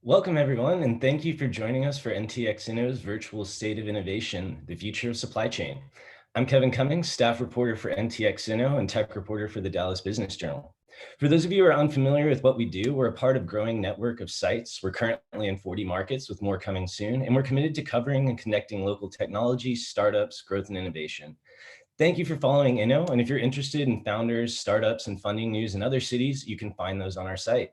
Welcome, everyone, and thank you for joining us for NTX Inno's virtual State of Innovation, the Future of Supply Chain. I'm Kevin Cummings, staff reporter for NTX Inno and tech reporter for the Dallas Business Journal. For those of you who are unfamiliar with what we do, we're a part of a growing network of sites. We're currently in 40 markets with more coming soon, and we're committed to covering and connecting local technology, startups, growth, and innovation. Thank you for following Inno, and if you're interested in founders, startups, and funding news in other cities, you can find those on our site.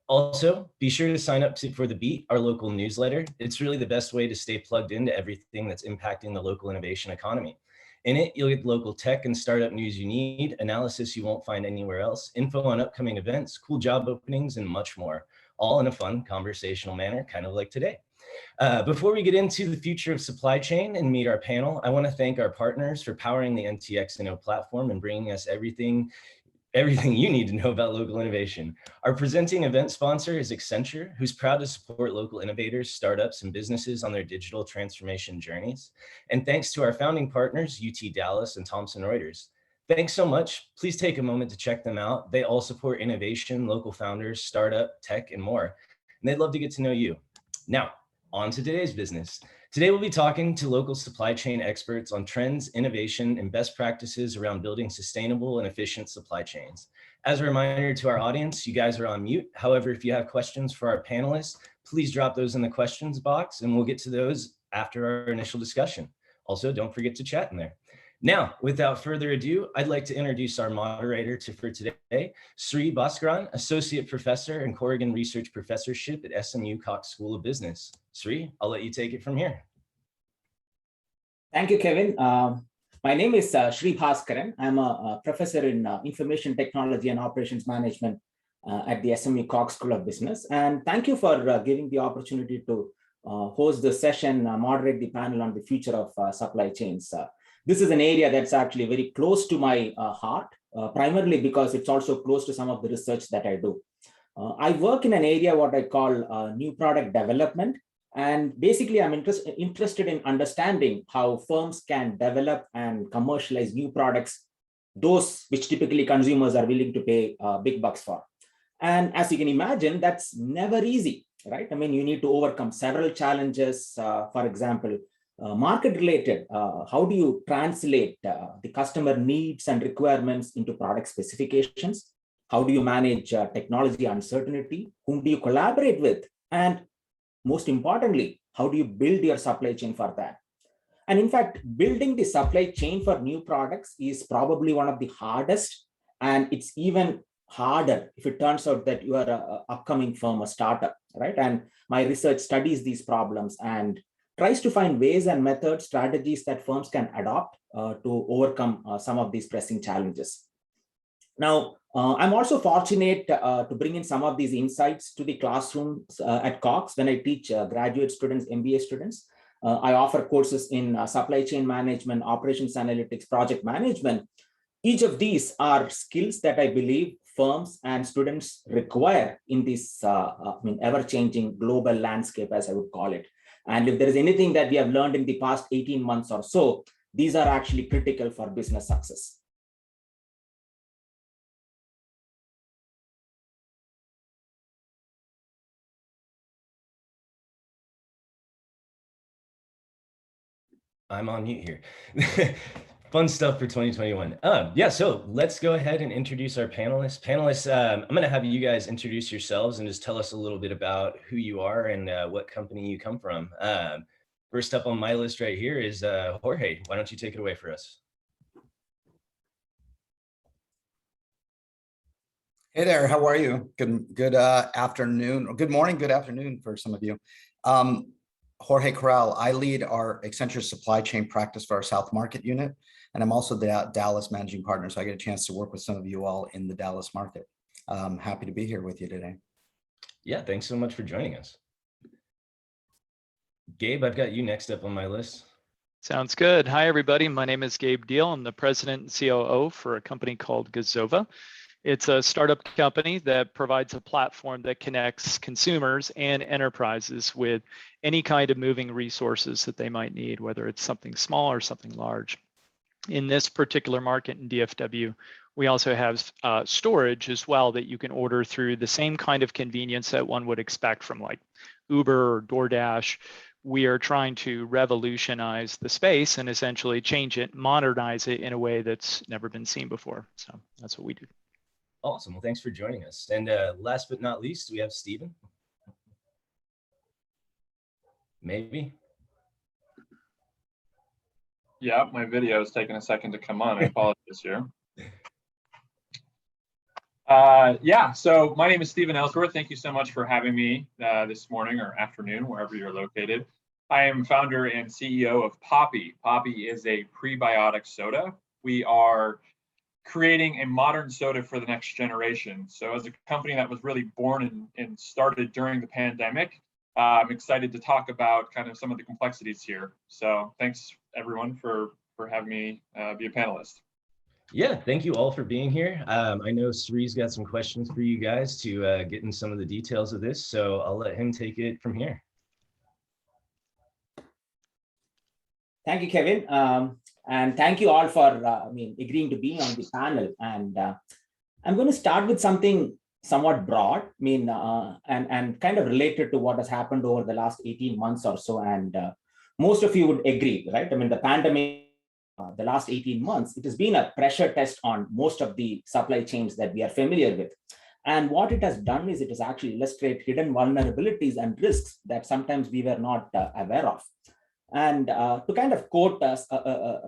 Also, be sure to sign up for The Beat, our local newsletter. It's really the best way to stay plugged into everything that's impacting the local innovation economy. In it, you'll get local tech and startup news you need, analysis you won't find anywhere else, info on upcoming events, cool job openings, and much more, all in a fun conversational manner, kind of like today. Before we get into the future of supply chain and meet our panel, I want to thank our partners for powering the NTX Inno platform and bringing us everything you need to know about local innovation. Our presenting event sponsor is Accenture, who's proud to support local innovators, startups, and businesses on their digital transformation journeys. And thanks to our founding partners, UT Dallas and Thomson Reuters. Thanks so much. Please take a moment to check them out. They all support innovation, local founders, startup, tech, and more. And they'd love to get to know you. Now, on to today's business. Today, we'll be talking to local supply chain experts on trends, innovation, and best practices around building sustainable and efficient supply chains. As a reminder to our audience, you guys are on mute. However, if you have questions for our panelists, please drop those in the questions box and we'll get to those after our initial discussion. Also, don't forget to chat in there. Now, without further ado, I'd like to introduce our moderator for today, Bhaskaran, Associate Professor and Corrigan Research Professorship at SMU Cox School of Business. Sri, I'll let you take it from here. Thank you, Kevin. My name is Bhaskaran. I'm a professor in Information Technology and Operations Management at the SMU Cox School of Business. And thank you for giving the opportunity to host the session, moderate the panel on the future of supply chains. This is an area that's actually very close to my heart, primarily because it's also close to some of the research that I do. I work in an area what I call new product development. And basically, I'm interested in understanding how firms can develop and commercialize new products, those which typically consumers are willing to pay big bucks for. And as you can imagine, that's never easy, right? I mean, you need to overcome several challenges. For example, market related, how do you translate the customer needs and requirements into product specifications? How do you manage technology uncertainty? Whom do you collaborate with? And most importantly, how do you build your supply chain for that? And in fact, building the supply chain for new products is probably one of the hardest, and it's even harder if it turns out that you are an upcoming firm, a startup, right? And my research studies these problems and tries to find ways and methods, strategies that firms can adopt to overcome some of these pressing challenges. Now, I'm also fortunate to bring in some of these insights to the classrooms at Cox when I teach graduate students, MBA students. I offer courses in supply chain management, operations analytics, project management. Each of these are skills that I believe firms and students require in this ever-changing global landscape, as I would call it. And if there is anything that we have learned in the past 18 months or so, these are actually critical for business success. I'm on mute here. Fun stuff for 2021. Yeah, so let's go ahead and introduce our panelists. I'm going to have you guys introduce yourselves and just tell us a little bit about who you are and what company you come from. First up on my list right here is Jorge. Why don't you take it away for us? Hey there, how are you? Good afternoon, or good morning, good afternoon for some of you. Jorge Corral, I lead our Accenture supply chain practice for our South Market unit, and I'm also the Dallas managing partner, so I get a chance to work with some of you all in the Dallas market. I'm happy to be here with you today. Yeah, thanks so much for joining us. Gabe, I've got you next up on my list. Sounds good. Hi, everybody. My name is Gabe Deale. I'm the president and COO for a company called Gozova. It's a startup company that provides a platform that connects consumers and enterprises with any kind of moving resources that they might need, whether it's something small or something large. In this particular market in DFW, We also have storage as well that you can order through the same kind of convenience that one would expect from like Uber or DoorDash. We are trying to revolutionize the space and essentially change it, modernize it in a way that's never been seen before. So that's what we do. Awesome. Well, thanks for joining us. And last but not least, we have Stephen. Maybe. Yeah, my video is taking a second to come on. I apologize here. Yeah, so my name is Stephen Ellsworth. Thank you so much for having me this morning or afternoon, wherever you're located. I am founder and CEO of Poppi. Poppi is a prebiotic soda. We are creating a modern soda for the next generation. So as a company that was really born and started during the pandemic, I'm excited to talk about kind of some of the complexities here. So thanks everyone for having me be a panelist. Yeah, thank you all for being here. I know Sree's got some questions for you guys to get in some of the details of this, so I'll let him take it from here. Thank you, Kevin. And thank you all for agreeing to be on the panel. And I'm going to start with something somewhat broad, and kind of related to what has happened over the last 18 months or so. And most of you would agree, right? I mean, the pandemic, the last 18 months, it has been a pressure test on most of the supply chains that we are familiar with. And what it has done is it has actually illustrated hidden vulnerabilities and risks that sometimes we were not aware of. And to kind of quote us, a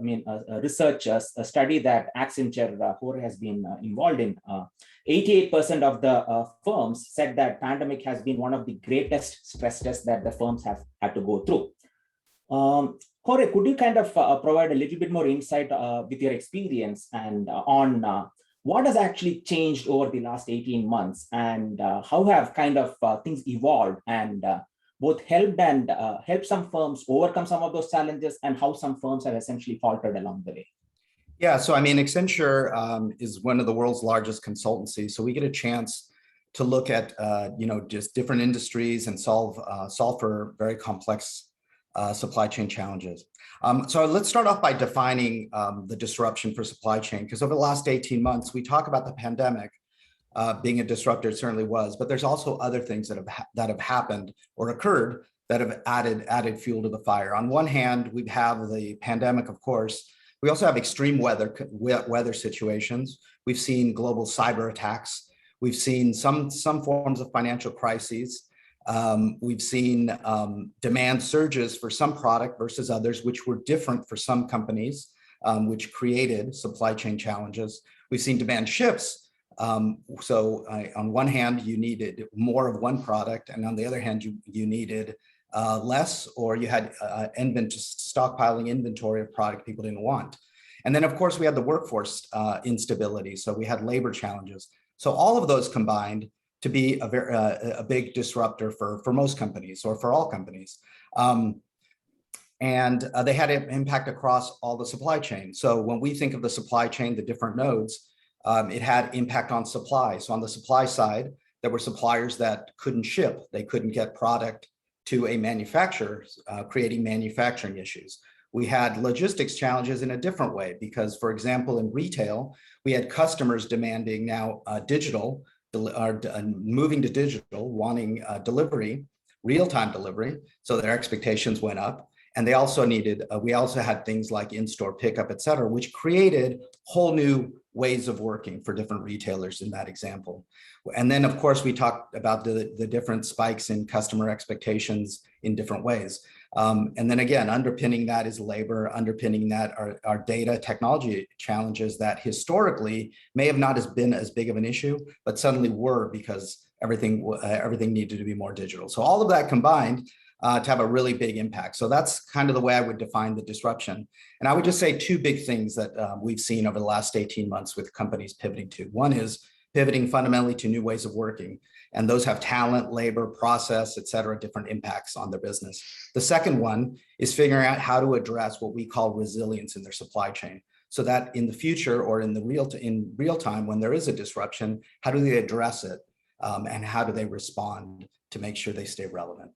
study that Accenture Jorge has been involved in, 88% of the firms said that pandemic has been one of the greatest stress tests that the firms have had to go through. Jorge, could you kind of provide a little bit more insight with your experience and on what has actually changed over the last 18 months and how have kind of things evolved and both helped and helped some firms overcome some of those challenges and how some firms have essentially faltered along the way? Yeah, so I mean, Accenture is one of the world's largest consultancies. So we get a chance to look at, just different industries and solve for very complex supply chain challenges. So let's start off by defining the disruption for supply chain, because over the last 18 months, we talk about the pandemic being a disruptor, it certainly was, but there's also other things that have happened or occurred that have added fuel to the fire. On one hand, we have the pandemic, of course. We also have extreme weather situations. We've seen global cyber attacks. We've seen some forms of financial crises. We've seen demand surges for some product versus others, which were different for some companies, which created supply chain challenges. We've seen demand shifts. On one hand, you needed more of one product, and on the other hand, you needed less, or you had stockpiling inventory of product people didn't want. And then, of course, we had the workforce instability. So we had labor challenges. So all of those combined to be a big disruptor for most companies or for all companies. And they had an impact across all the supply chain. So when we think of the supply chain, the different nodes, it had impact on supply. So on the supply side, there were suppliers that couldn't ship. They couldn't get product to a manufacturer, creating manufacturing issues. We had logistics challenges in a different way because, for example, in retail, we had customers demanding now digital, moving to digital, wanting delivery, real-time delivery. So their expectations went up. And they also needed, we also had things like in-store pickup, et cetera, which created whole new ways of working for different retailers in that example. And then, of course, we talked about the different spikes in customer expectations in different ways. And then again, underpinning that is labor, underpinning that are data technology challenges that historically may have not been as big of an issue, but suddenly were because everything needed to be more digital. So all of that combined to have a really big impact. So that's kind of the way I would define the disruption. And I would just say two big things that we've seen over the last 18 months with companies pivoting to. One is pivoting fundamentally to new ways of working. And those have talent, labor, process, et cetera, different impacts on their business. The second one is figuring out how to address what we call resilience in their supply chain. So that in the future or in real time, when there is a disruption, how do they address it? And how do they respond to make sure they stay relevant?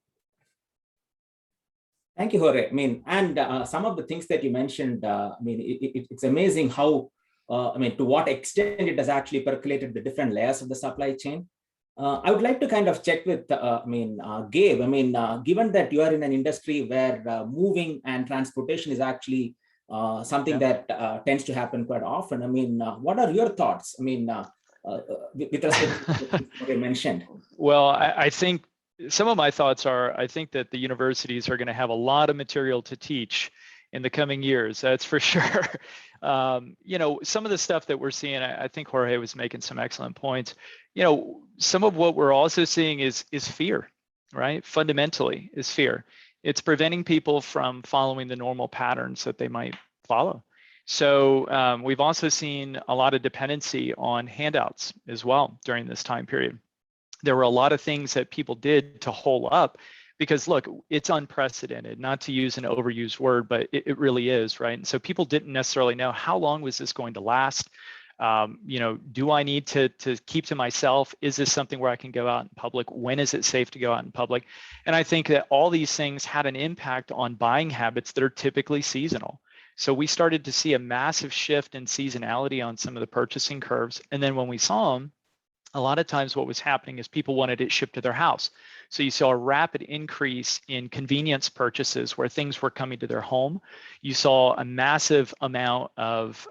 Thank you, Jorge. I mean, and some of the things that you mentioned, it's amazing how I mean, to what extent it has actually percolated the different layers of the supply chain. I would like to kind of check with, Gabe. I mean, given that you are in an industry where moving and transportation is actually something that tends to happen quite often. I mean, what are your thoughts? I mean, with respect to what you mentioned. Well, I think some of my thoughts are, I think that the universities are going to have a lot of material to teach in the coming years. That's for sure. You know, some of the stuff that we're seeing, I think Jorge was making some excellent points. You know, some of what we're also seeing is fear, right? Fundamentally is fear. It's preventing people from following the normal patterns that they might follow. So we've also seen a lot of dependency on handouts as well during this time period. There were a lot of things that people did to hole up because look, it's unprecedented, not to use an overused word, but it really is, right? And so people didn't necessarily know how long was this going to last. You know, do I need to keep to myself? Is this something where I can go out in public? When is it safe to go out in public? And I think that all these things had an impact on buying habits that are typically seasonal. So we started to see a massive shift in seasonality on some of the purchasing curves. And then when we saw them, a lot of times what was happening is people wanted it shipped to their house. So you saw a rapid increase in convenience purchases where things were coming to their home. You saw a massive amount of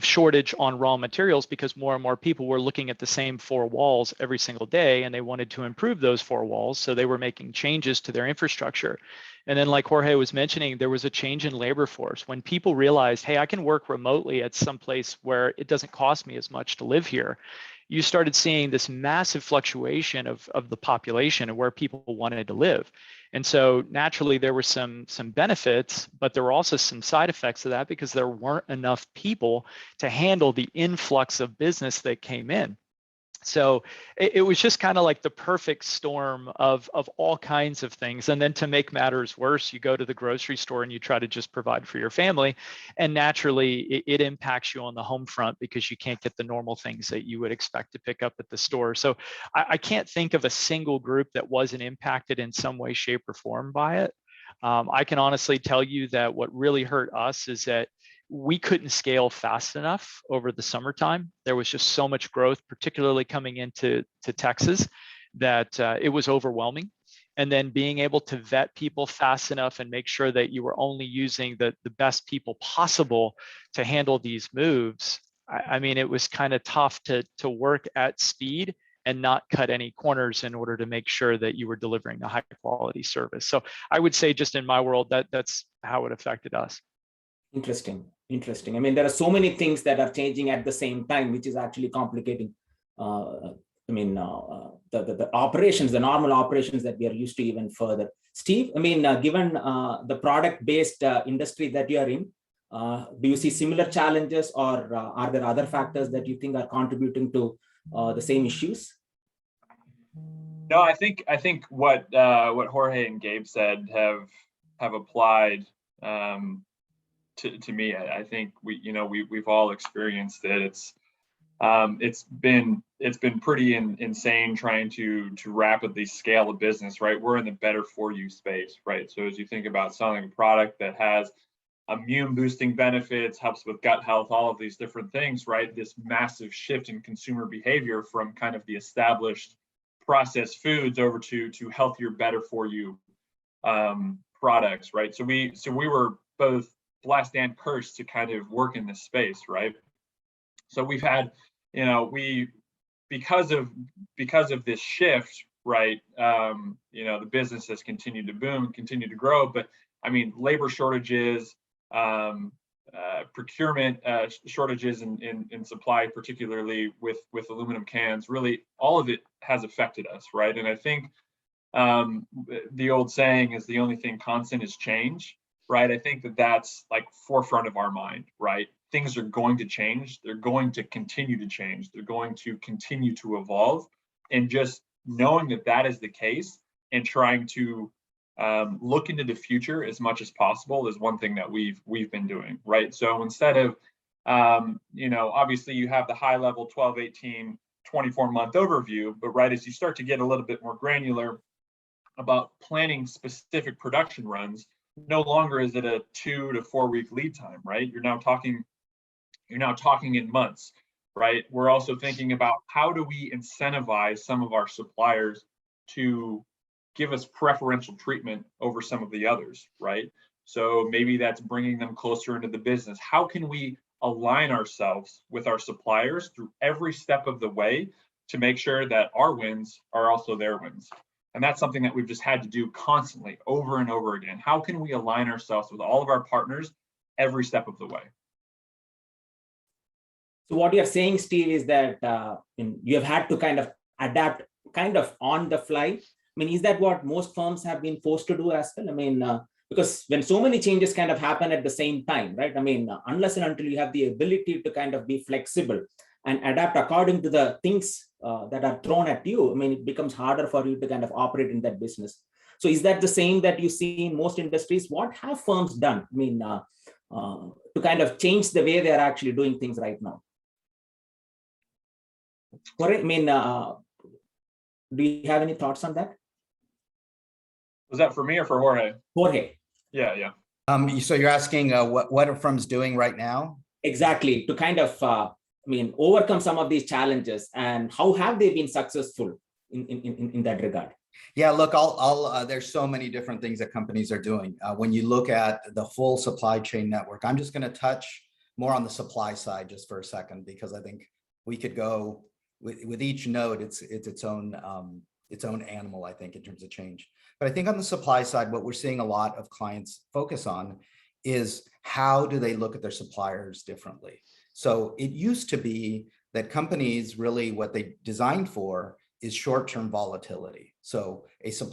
shortage on raw materials because more and more people were looking at the same four walls every single day and they wanted to improve those four walls. So they were making changes to their infrastructure. And then like Jorge was mentioning, there was a change in labor force. When people realized, hey, I can work remotely at some place where it doesn't cost me as much to live here, you started seeing this massive fluctuation of the population and where people wanted to live. And so naturally there were some benefits, but there were also some side effects of that because there weren't enough people to handle the influx of business that came in. So it was just kind of like the perfect storm of all kinds of things. And then to make matters worse, you go to the grocery store and you try to just provide for your family. And naturally, it impacts you on the home front because you can't get the normal things that you would expect to pick up at the store. So I can't think of a single group that wasn't impacted in some way, shape, or form by it. I can honestly tell you that what really hurt us is that we couldn't scale fast enough over the summertime. There was just so much growth, particularly coming into Texas, that it was overwhelming. And then being able to vet people fast enough and make sure that you were only using the best people possible to handle these moves. I mean, it was kind of tough to work at speed and not cut any corners in order to make sure that you were delivering a high quality service. So I would say just in my world, that's how it affected us. Interesting. I mean, there are so many things that are changing at the same time, which is actually complicating. The operations, the normal operations that we are used to even further. Steve, I mean, given the product-based industry that you are in, do you see similar challenges, or are there other factors that you think are contributing to the same issues? No, I think what Jorge and Gabe said have applied to me. I think we've all experienced it. It's been pretty insane trying to rapidly scale a business, right? We're in the better for you space, right? So as you think about selling a product that has immune boosting benefits, helps with gut health, all of these different things, right? This massive shift in consumer behavior from kind of the established processed foods over to healthier, better for you products, right? So we were both blessed and cursed to kind of work in this space, right? So we've had, because of this shift, right? The business has continued to boom, continued to grow, but I mean, labor shortages, procurement shortages in supply, particularly with aluminum cans, really all of it has affected us, right? And I think the old saying is the only thing constant is change, right? I think that's like forefront of our mind, right? Things are going to change. They're going to continue to change. They're going to continue to evolve. And just knowing that is the case and trying to look into the future as much as possible is one thing that we've been doing, right? So instead of, obviously you have the high level 12, 18, 24-month overview, but right as you start to get a little bit more granular about planning specific production runs, no longer is it a 2 to 4 week lead time, right? You're now talking You're now talking in months, right? We're also thinking about how do we incentivize some of our suppliers to give us preferential treatment over some of the others, right? So maybe that's bringing them closer into the business. How can we align ourselves with our suppliers through every step of the way to make sure that our wins are also their wins? And that's something that we've just had to do constantly over and over again. How can we align ourselves with all of our partners every step of the way? So what you're saying, Steve, is that you have had to kind of adapt kind of on the fly. I mean, is that what most firms have been forced to do as well? I mean, because when so many changes kind of happen at the same time, right? I mean, unless and until you have the ability to kind of be flexible and adapt according to the things that are thrown at you, I mean, it becomes harder for you to kind of operate in that business. So is that the same that you see in most industries? What have firms done, I mean, to kind of change the way they're actually doing things right now? I mean, do you have any thoughts on that? Was that for me or for Jorge? Jorge. Yeah. So you're asking what are firms doing right now? Exactly, to kind of, I mean, overcome some of these challenges, and how have they been successful in that regard? Yeah, look, there's so many different things that companies are doing. When you look at the full supply chain network, I'm just going to touch more on the supply side just for a second, because I think we could go with each node, it's its own animal, I think, in terms of change. But I think on the supply side, what we're seeing a lot of clients focus on is how do they look at their suppliers differently? So it used to be that companies really what they designed for is short-term volatility. So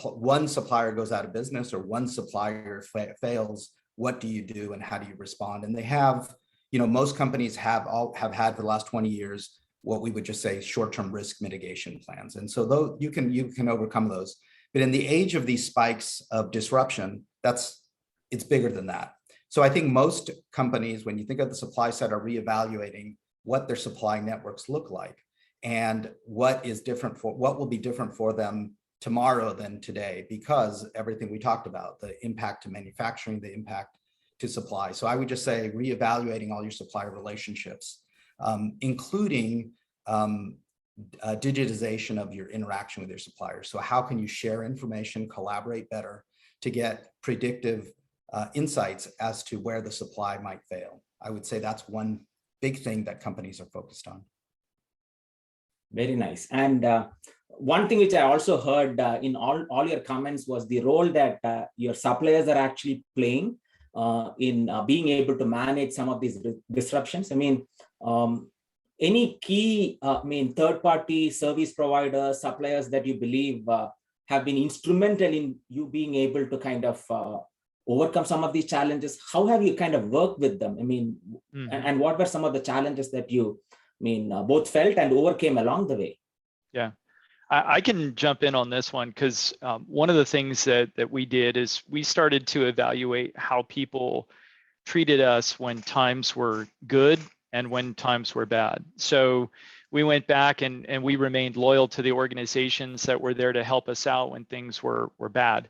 one supplier goes out of business or one supplier fails. What do you do and how do you respond? And they have, most companies have had for the last 20 years what we would just say short-term risk mitigation plans. And so though you can overcome those. But in the age of these spikes of disruption, it's bigger than that. So I think most companies, when you think of the supply side, are reevaluating what their supply networks look like and what will be different for them tomorrow than today, because everything we talked about, the impact to manufacturing, the impact to supply. So I would just say reevaluating all your supplier relationships, including digitization of your interaction with your suppliers. So how can you share information, collaborate better to get predictive insights as to where the supply might fail? I would say that's one big thing that companies are focused on. Very nice. And one thing which I also heard in all your comments was the role that your suppliers are actually playing in being able to manage some of these disruptions. I mean, any key, third-party service providers, suppliers that you believe have been instrumental in you being able to kind of overcome some of these challenges? How have you kind of worked with them? I mean, and what were some of the challenges that you, both felt and overcame along the way? Yeah, I can jump in on this one because one of the things that we did is we started to evaluate how people treated us when times were good and when times were bad. So we went back and we remained loyal to the organizations that were there to help us out when things were bad.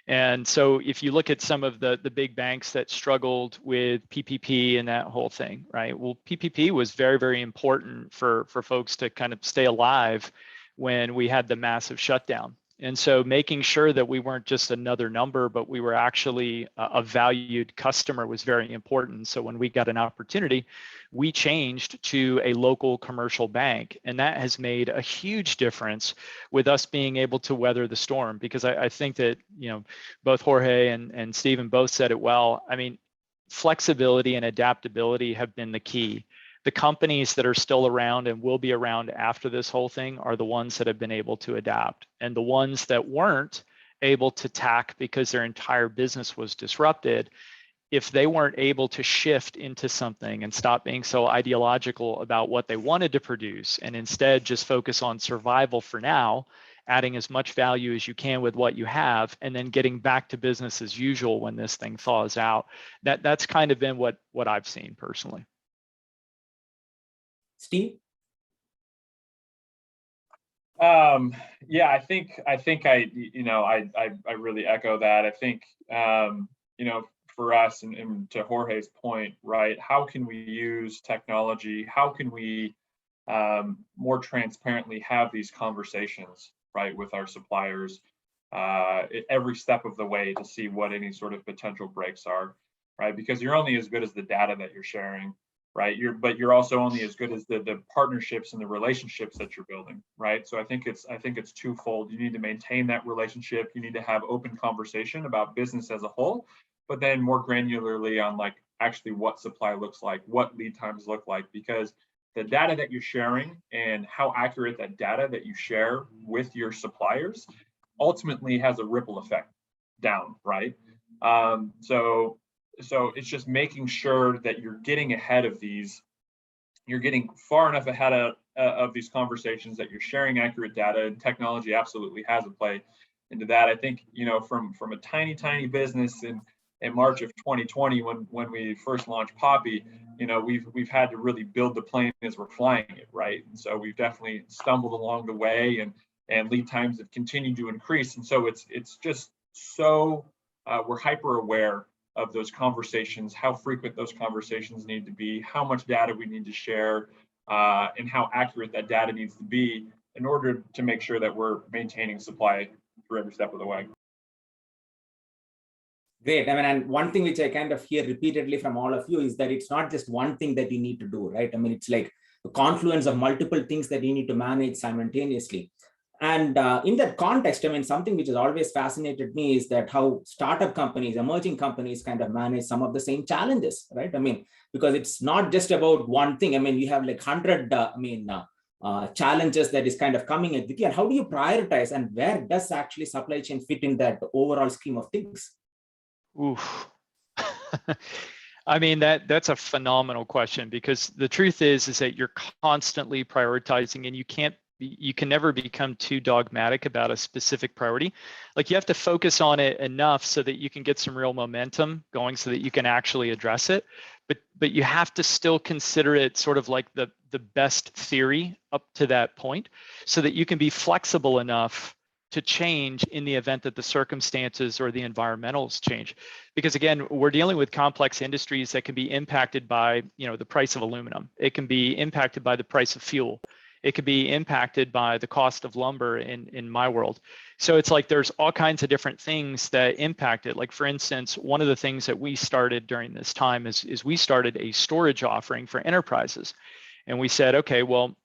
And so if you look at some of the big banks that struggled with PPP and that whole thing, right? Well, PPP was very, very important for folks to kind of stay alive when we had the massive shutdown. And so making sure that we weren't just another number, but we were actually a valued customer was very important. So when we got an opportunity, we changed to a local commercial bank. And that has made a huge difference with us being able to weather the storm, because I think that, both Jorge and Stephen both said it well. I mean, flexibility and adaptability have been the key. The companies that are still around and will be around after this whole thing are the ones that have been able to adapt. And the ones that weren't able to tack because their entire business was disrupted, if they weren't able to shift into something and stop being so ideological about what they wanted to produce and instead just focus on survival for now, adding as much value as you can with what you have, and then getting back to business as usual when this thing thaws out, that's kind of been what I've seen personally. Steve? Yeah, I think I really echo that. I think, for us, and to Jorge's point, right? How can we use technology? How can we more transparently have these conversations, right, with our suppliers at every step of the way to see what any sort of potential breaks are, right? Because you're only as good as the data that you're sharing, right? But you're also only as good as the partnerships and the relationships that you're building, right? So I think it's twofold. You need to maintain that relationship. You need to have open conversation about business as a whole, but then more granularly on like actually what supply looks like, what lead times look like, because the data that you're sharing and how accurate that data that you share with your suppliers ultimately has a ripple effect down, right? So it's just making sure that you're getting ahead of these, you're getting far enough ahead of these conversations that you're sharing accurate data, and technology absolutely has a play into that. I think, from a tiny business in March of 2020, when we first launched Poppi, we've had to really build the plane as we're flying it, right? And so we've definitely stumbled along the way, and lead times have continued to increase. And so it's just so we're hyper aware of those conversations, how frequent those conversations need to be, how much data we need to share, and how accurate that data needs to be in order to make sure that we're maintaining supply through every step of the way. Great. I mean, and one thing which I kind of hear repeatedly from all of you is that it's not just one thing that you need to do, right? I mean, it's like a confluence of multiple things that you need to manage simultaneously. And in that context, I mean, something which has always fascinated me is that how startup companies, emerging companies kind of manage some of the same challenges, right? I mean, because it's not just about one thing. I mean, you have like 100, challenges that is kind of coming at you. And how do you prioritize, and where does actually supply chain fit in that overall scheme of things? Oof. I mean, that's a phenomenal question, because the truth is that you're constantly prioritizing, and you can never become too dogmatic about a specific priority. Like, you have to focus on it enough so that you can get some real momentum going so that you can actually address it. But you have to still consider it sort of like the best theory up to that point, so that you can be flexible enough to change in the event that the circumstances or the environmentals change. Because again, we're dealing with complex industries that can be impacted by, the price of aluminum. It can be impacted by the price of fuel. It could be impacted by the cost of lumber in my world. So it's like there's all kinds of different things that impact it. Like, for instance, one of the things that we started during this time is we started a storage offering for enterprises. And we said, okay, well,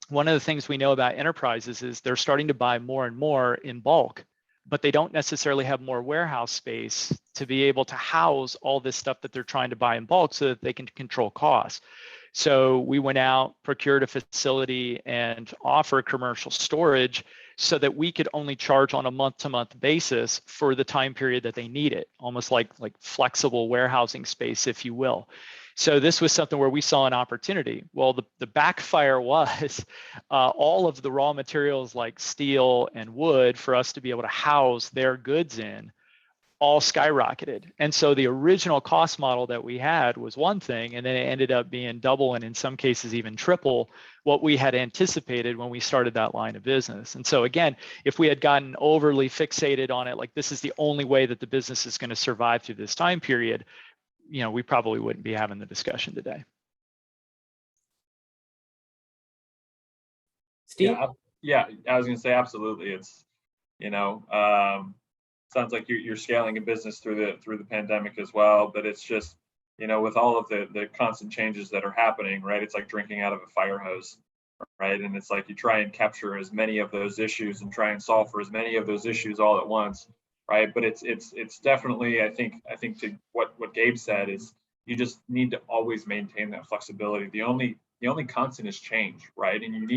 one of the things we know about enterprises is they're starting to buy more and more in bulk, but they don't necessarily have more warehouse space to be able to house all this stuff that they're trying to buy in bulk so that they can control costs. So we went out, procured a facility, and offer commercial storage so that we could only charge on a month-to-month basis for the time period that they need it, almost like flexible warehousing space, if you will. So this was something where we saw an opportunity. Well, the backfire was all of the raw materials like steel and wood for us to be able to house their goods in all skyrocketed. And so the original cost model that we had was one thing, and then it ended up being double, and in some cases even triple what we had anticipated when we started that line of business. And so again, if we had gotten overly fixated on it, like this is the only way that the business is going to survive through this time period, we probably wouldn't be having the discussion today. Steve? Yeah, I was going to say absolutely. It's, sounds like you're scaling a business through the pandemic as well, but it's just, with all of the constant changes that are happening, right? It's like drinking out of a fire hose, right? And it's like you try and capture as many of those issues and try and solve for as many of those issues all at once, right? But it's definitely, I think to what Gabe said is you just need to always maintain that flexibility. The only constant is change, right? And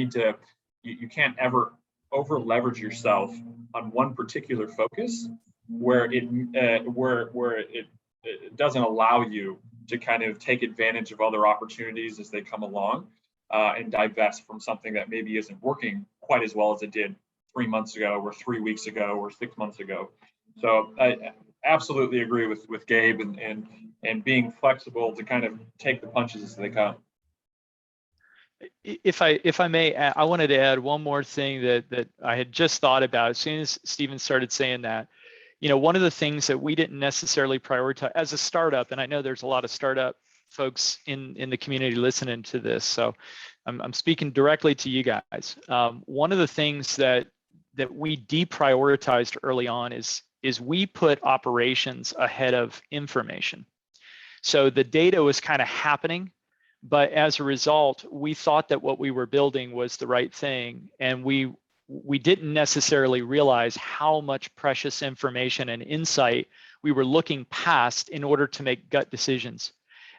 you can't ever over leverage yourself on one particular focus where it doesn't allow you to kind of take advantage of other opportunities as they come along, and divest from something that maybe isn't working quite as well as it did 3 months ago or 3 weeks ago or 6 months ago. So I absolutely agree with Gabe and being flexible to kind of take the punches as they come. If I may, I wanted to add one more thing that I had just thought about as soon as Stephen started saying that. one of the things that we didn't necessarily prioritize as a startup, and I know there's a lot of startup folks in the community listening to this, so I'm speaking directly to you guys. One of the things that we deprioritized early on is we put operations ahead of information. So the data was kind of happening, but as a result, we thought that what we were building was the right thing, and we didn't necessarily realize how much precious information and insight we were looking past in order to make gut decisions.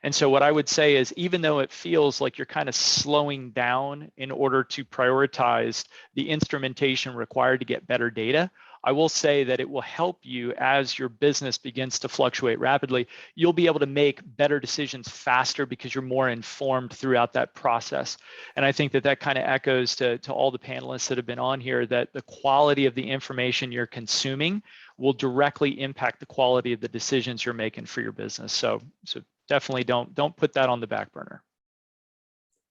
And so what I would say is, even though it feels like you're kind of slowing down in order to prioritize the instrumentation required to get better data, I will say that it will help you as your business begins to fluctuate rapidly. You'll be able to make better decisions faster because you're more informed throughout that process. And I think that kind of echoes to all the panelists that have been on here, that the quality of the information you're consuming will directly impact the quality of the decisions you're making for your business. So definitely don't put that on the back burner.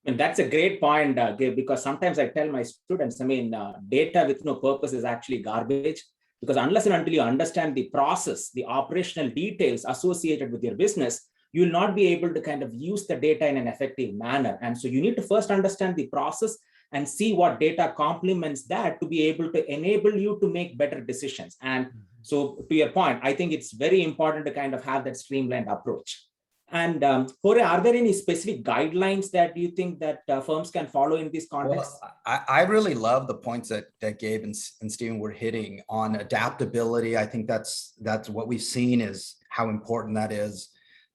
And that's a great point, Gabe, because sometimes I tell my students, data with no purpose is actually garbage, because unless and until you understand the process, the operational details associated with your business, you will not be able to kind of use the data in an effective manner. And so you need to first understand the process and see what data complements that to be able to enable you to make better decisions. And so to your point, I think it's very important to kind of have that streamlined approach. And Jorge, are there any specific guidelines that you think that firms can follow in this context? Well, I really love the points that Gabe and Stephen were hitting on adaptability. I think that's what we've seen is how important that is.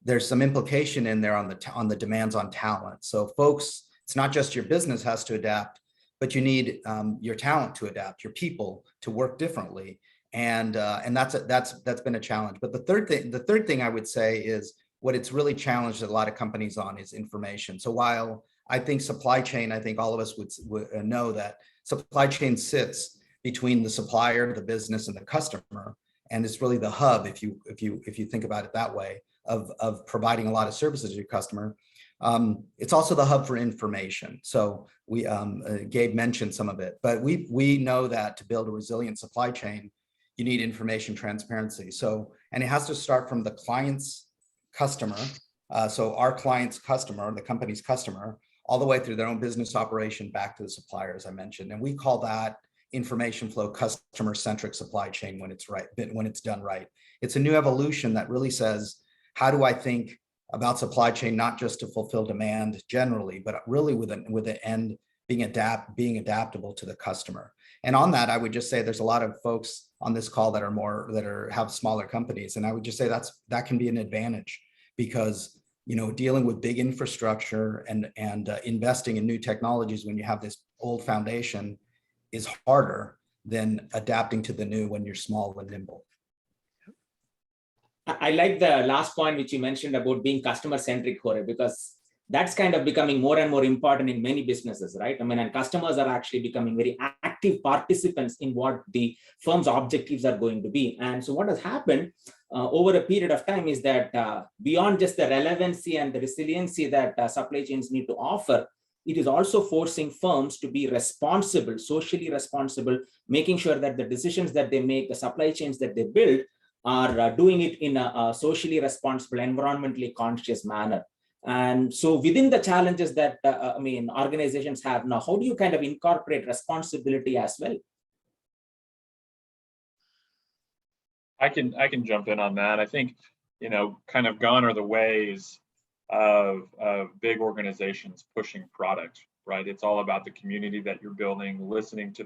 There's some implication in there on the demands on talent. So folks, it's not just your business has to adapt, but you need your talent to adapt, your people to work differently, and that's been a challenge. But the third thing I would say is, what it's really challenged a lot of companies on is information. So while I think supply chain, I think all of us would know that supply chain sits between the supplier, the business, and the customer, and it's really the hub, if you think about it that way, of providing a lot of services to your customer. It's also the hub for information. So Gabe mentioned some of it, but we know that to build a resilient supply chain, you need information transparency. So, and it has to start from the client's customer, so our client's customer, the company's customer, all the way through their own business operation back to the supplier, as I mentioned. And we call that information flow customer-centric supply chain when it's done right. It's a new evolution that really says, how do I think about supply chain, not just to fulfill demand generally, but really with the end being adaptable to the customer. And on that, I would just say there's a lot of folks on this call that have smaller companies, and I would just say that can be an advantage, because dealing with big infrastructure and investing in new technologies when you have this old foundation is harder than adapting to the new when you're small and nimble. I like the last point which you mentioned about being customer-centric, Jorge, because that's kind of becoming more and more important in many businesses, right? And customers are actually becoming very active participants in what the firm's objectives are going to be. And so what has happened over a period of time is that beyond just the relevancy and the resiliency that supply chains need to offer, it is also forcing firms to be responsible, socially responsible, making sure that the decisions that they make, the supply chains that they build, are doing it in a socially responsible, environmentally conscious manner. And so within the challenges that organizations have now, how do you kind of incorporate responsibility as well? I can jump in on that. I think, kind of gone are the ways of big organizations pushing product, right? It's all about the community that you're building, listening to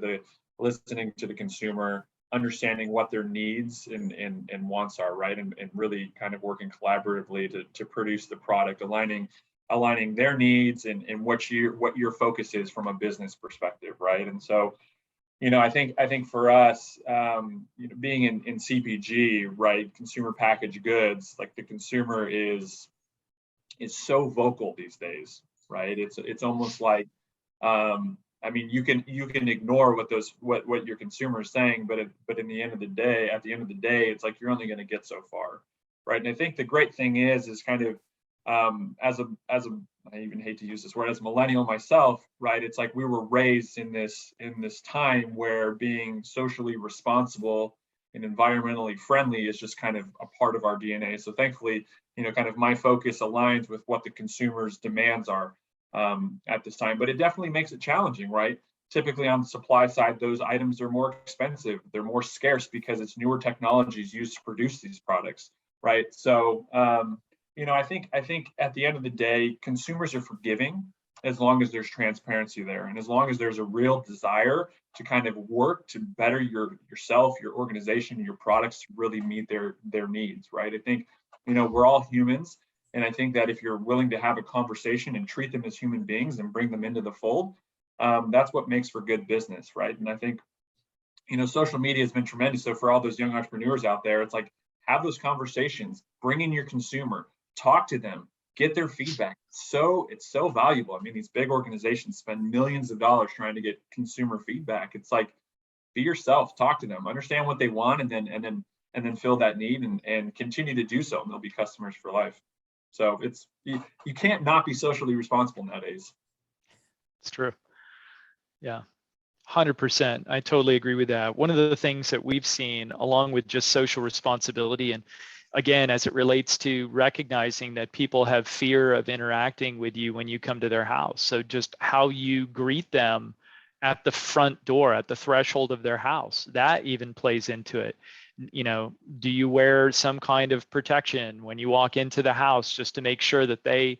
the consumer, understanding what their needs and wants are, right? And really kind of working collaboratively to produce the product, aligning their needs and what your focus is from a business perspective, right? And so, I think for us, being in CPG, right, consumer packaged goods, like the consumer is so vocal these days, right? It's almost like, you can ignore what your consumer is saying, but at the end of the day, it's like you're only going to get so far, right? And I think the great thing is kind of as a I even hate to use this word, as a millennial myself, right? It's like we were raised in this time where being socially responsible and environmentally friendly is just kind of a part of our DNA. So thankfully, kind of my focus aligns with what the consumer's demands are at this time. But it definitely makes it challenging, right? Typically on the supply side, those items are more expensive. They're more scarce because it's newer technologies used to produce these products, right? So, I think at the end of the day, consumers are forgiving as long as there's transparency there, and as long as there's a real desire to kind of work to better yourself, your organization, your products to really meet their needs, right? I think, we're all humans, and I think that if you're willing to have a conversation and treat them as human beings and bring them into the fold, that's what makes for good business, right? And I think, social media has been tremendous. So for all those young entrepreneurs out there, it's like, have those conversations, bring in your consumer, talk to them, get their feedback. It's so valuable. I mean, these big organizations spend millions of dollars trying to get consumer feedback. It's like, be yourself, talk to them, understand what they want, and then fill that need and continue to do so, and they'll be customers for life. So you can't not be socially responsible nowadays. It's true. Yeah, 100%. I totally agree with that. One of the things that we've seen, along with just social responsibility, and again, as it relates to recognizing that people have fear of interacting with you when you come to their house. So just how you greet them at the front door, at the threshold of their house, that even plays into it. Do you wear some kind of protection when you walk into the house, just to make sure that they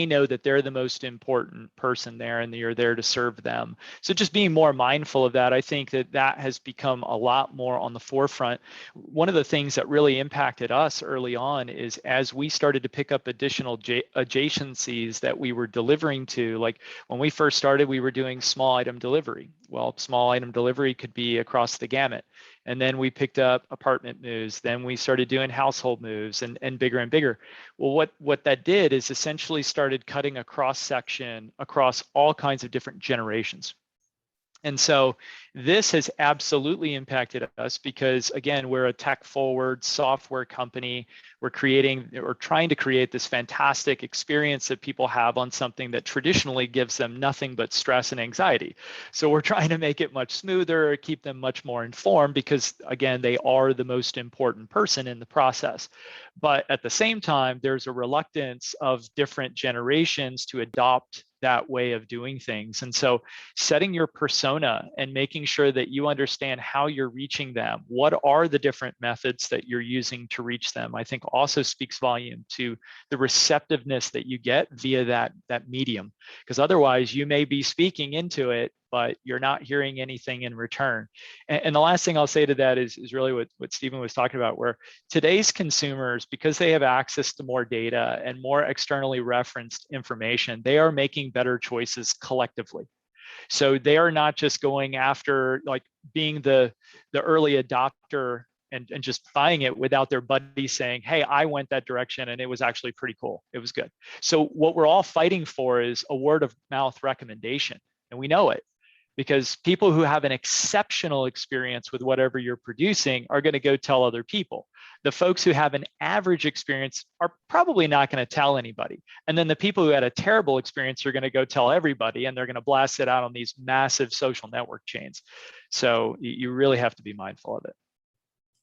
know that they're the most important person there and you're there to serve them? So just being more mindful of that, I think that has become a lot more on the forefront. One of the things that really impacted us early on is as we started to pick up additional adjacencies that we were delivering to, like when we first started, we were doing small item delivery. Well, small item delivery could be across the gamut. And then we picked up apartment moves. Then we started doing household moves and bigger and bigger. Well, what that did is essentially started cutting a cross section across all kinds of different generations. And so this has absolutely impacted us because, again, we're a tech forward software company. We're trying to create this fantastic experience that people have on something that traditionally gives them nothing but stress and anxiety. So we're trying to make it much smoother, keep them much more informed because, again, they are the most important person in the process. But at the same time, there's a reluctance of different generations to adopt that way of doing things. And so setting your persona and making sure that you understand how you're reaching them, what are the different methods that you're using to reach them, I think also speaks volume to the receptiveness that you get via that medium. Because otherwise you may be speaking into it, but you're not hearing anything in return. And the last thing I'll say to that is really what Stephen was talking about, where today's consumers, because they have access to more data and more externally referenced information, they are making better choices collectively. So they are not just going after like being the early adopter and just buying it without their buddy saying, hey, I went that direction and it was actually pretty cool. It was good. So what we're all fighting for is a word of mouth recommendation. And we know it because people who have an exceptional experience with whatever you're producing are going to go tell other people. The folks who have an average experience are probably not going to tell anybody. And then the people who had a terrible experience are going to go tell everybody, and they're going to blast it out on these massive social network chains. So you really have to be mindful of it.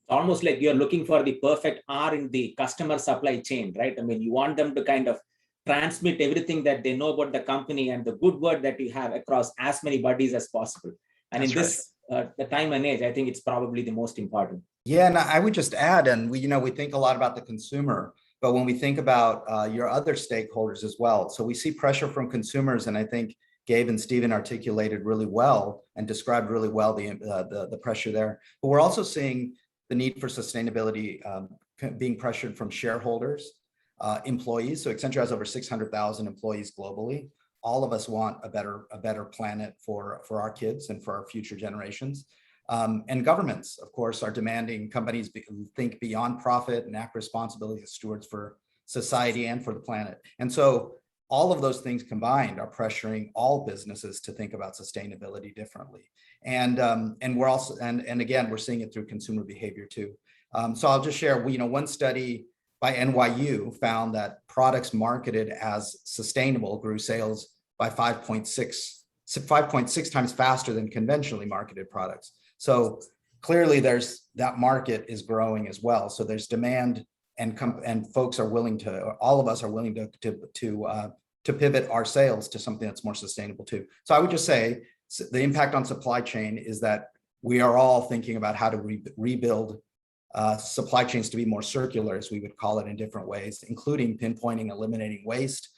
Almost like you're looking for the perfect R in the customer supply chain, right? I mean, you want them to kind of transmit everything that they know about the company and the good word that you have across as many buddies as possible. And that's in this the time and age, I think it's probably the most important. Yeah, and I would just add, and we think a lot about the consumer, but when we think about your other stakeholders as well, so we see pressure from consumers, and I think Gabe and Stephen articulated really well and described really well the pressure there. But we're also seeing the need for sustainability being pressured from shareholders, employees. So Accenture has over 600,000 employees globally. All of us want a better planet for our kids and for our future generations. And governments, of course, are demanding companies think beyond profit and act responsibly as stewards for society and for the planet. And so all of those things combined are pressuring all businesses to think about sustainability differently. And we're also, and again, we're seeing it through consumer behavior too. So I'll just share, one study by NYU found that products marketed as sustainable grew sales by 5.6 times faster than conventionally marketed products. So clearly that market is growing as well. So there's demand, and folks are willing to, or all of us are willing to pivot our sales to something that's more sustainable too. So I would just say the impact on supply chain is that we are all thinking about how to rebuild supply chains to be more circular, as we would call it, in different ways, including pinpointing, eliminating waste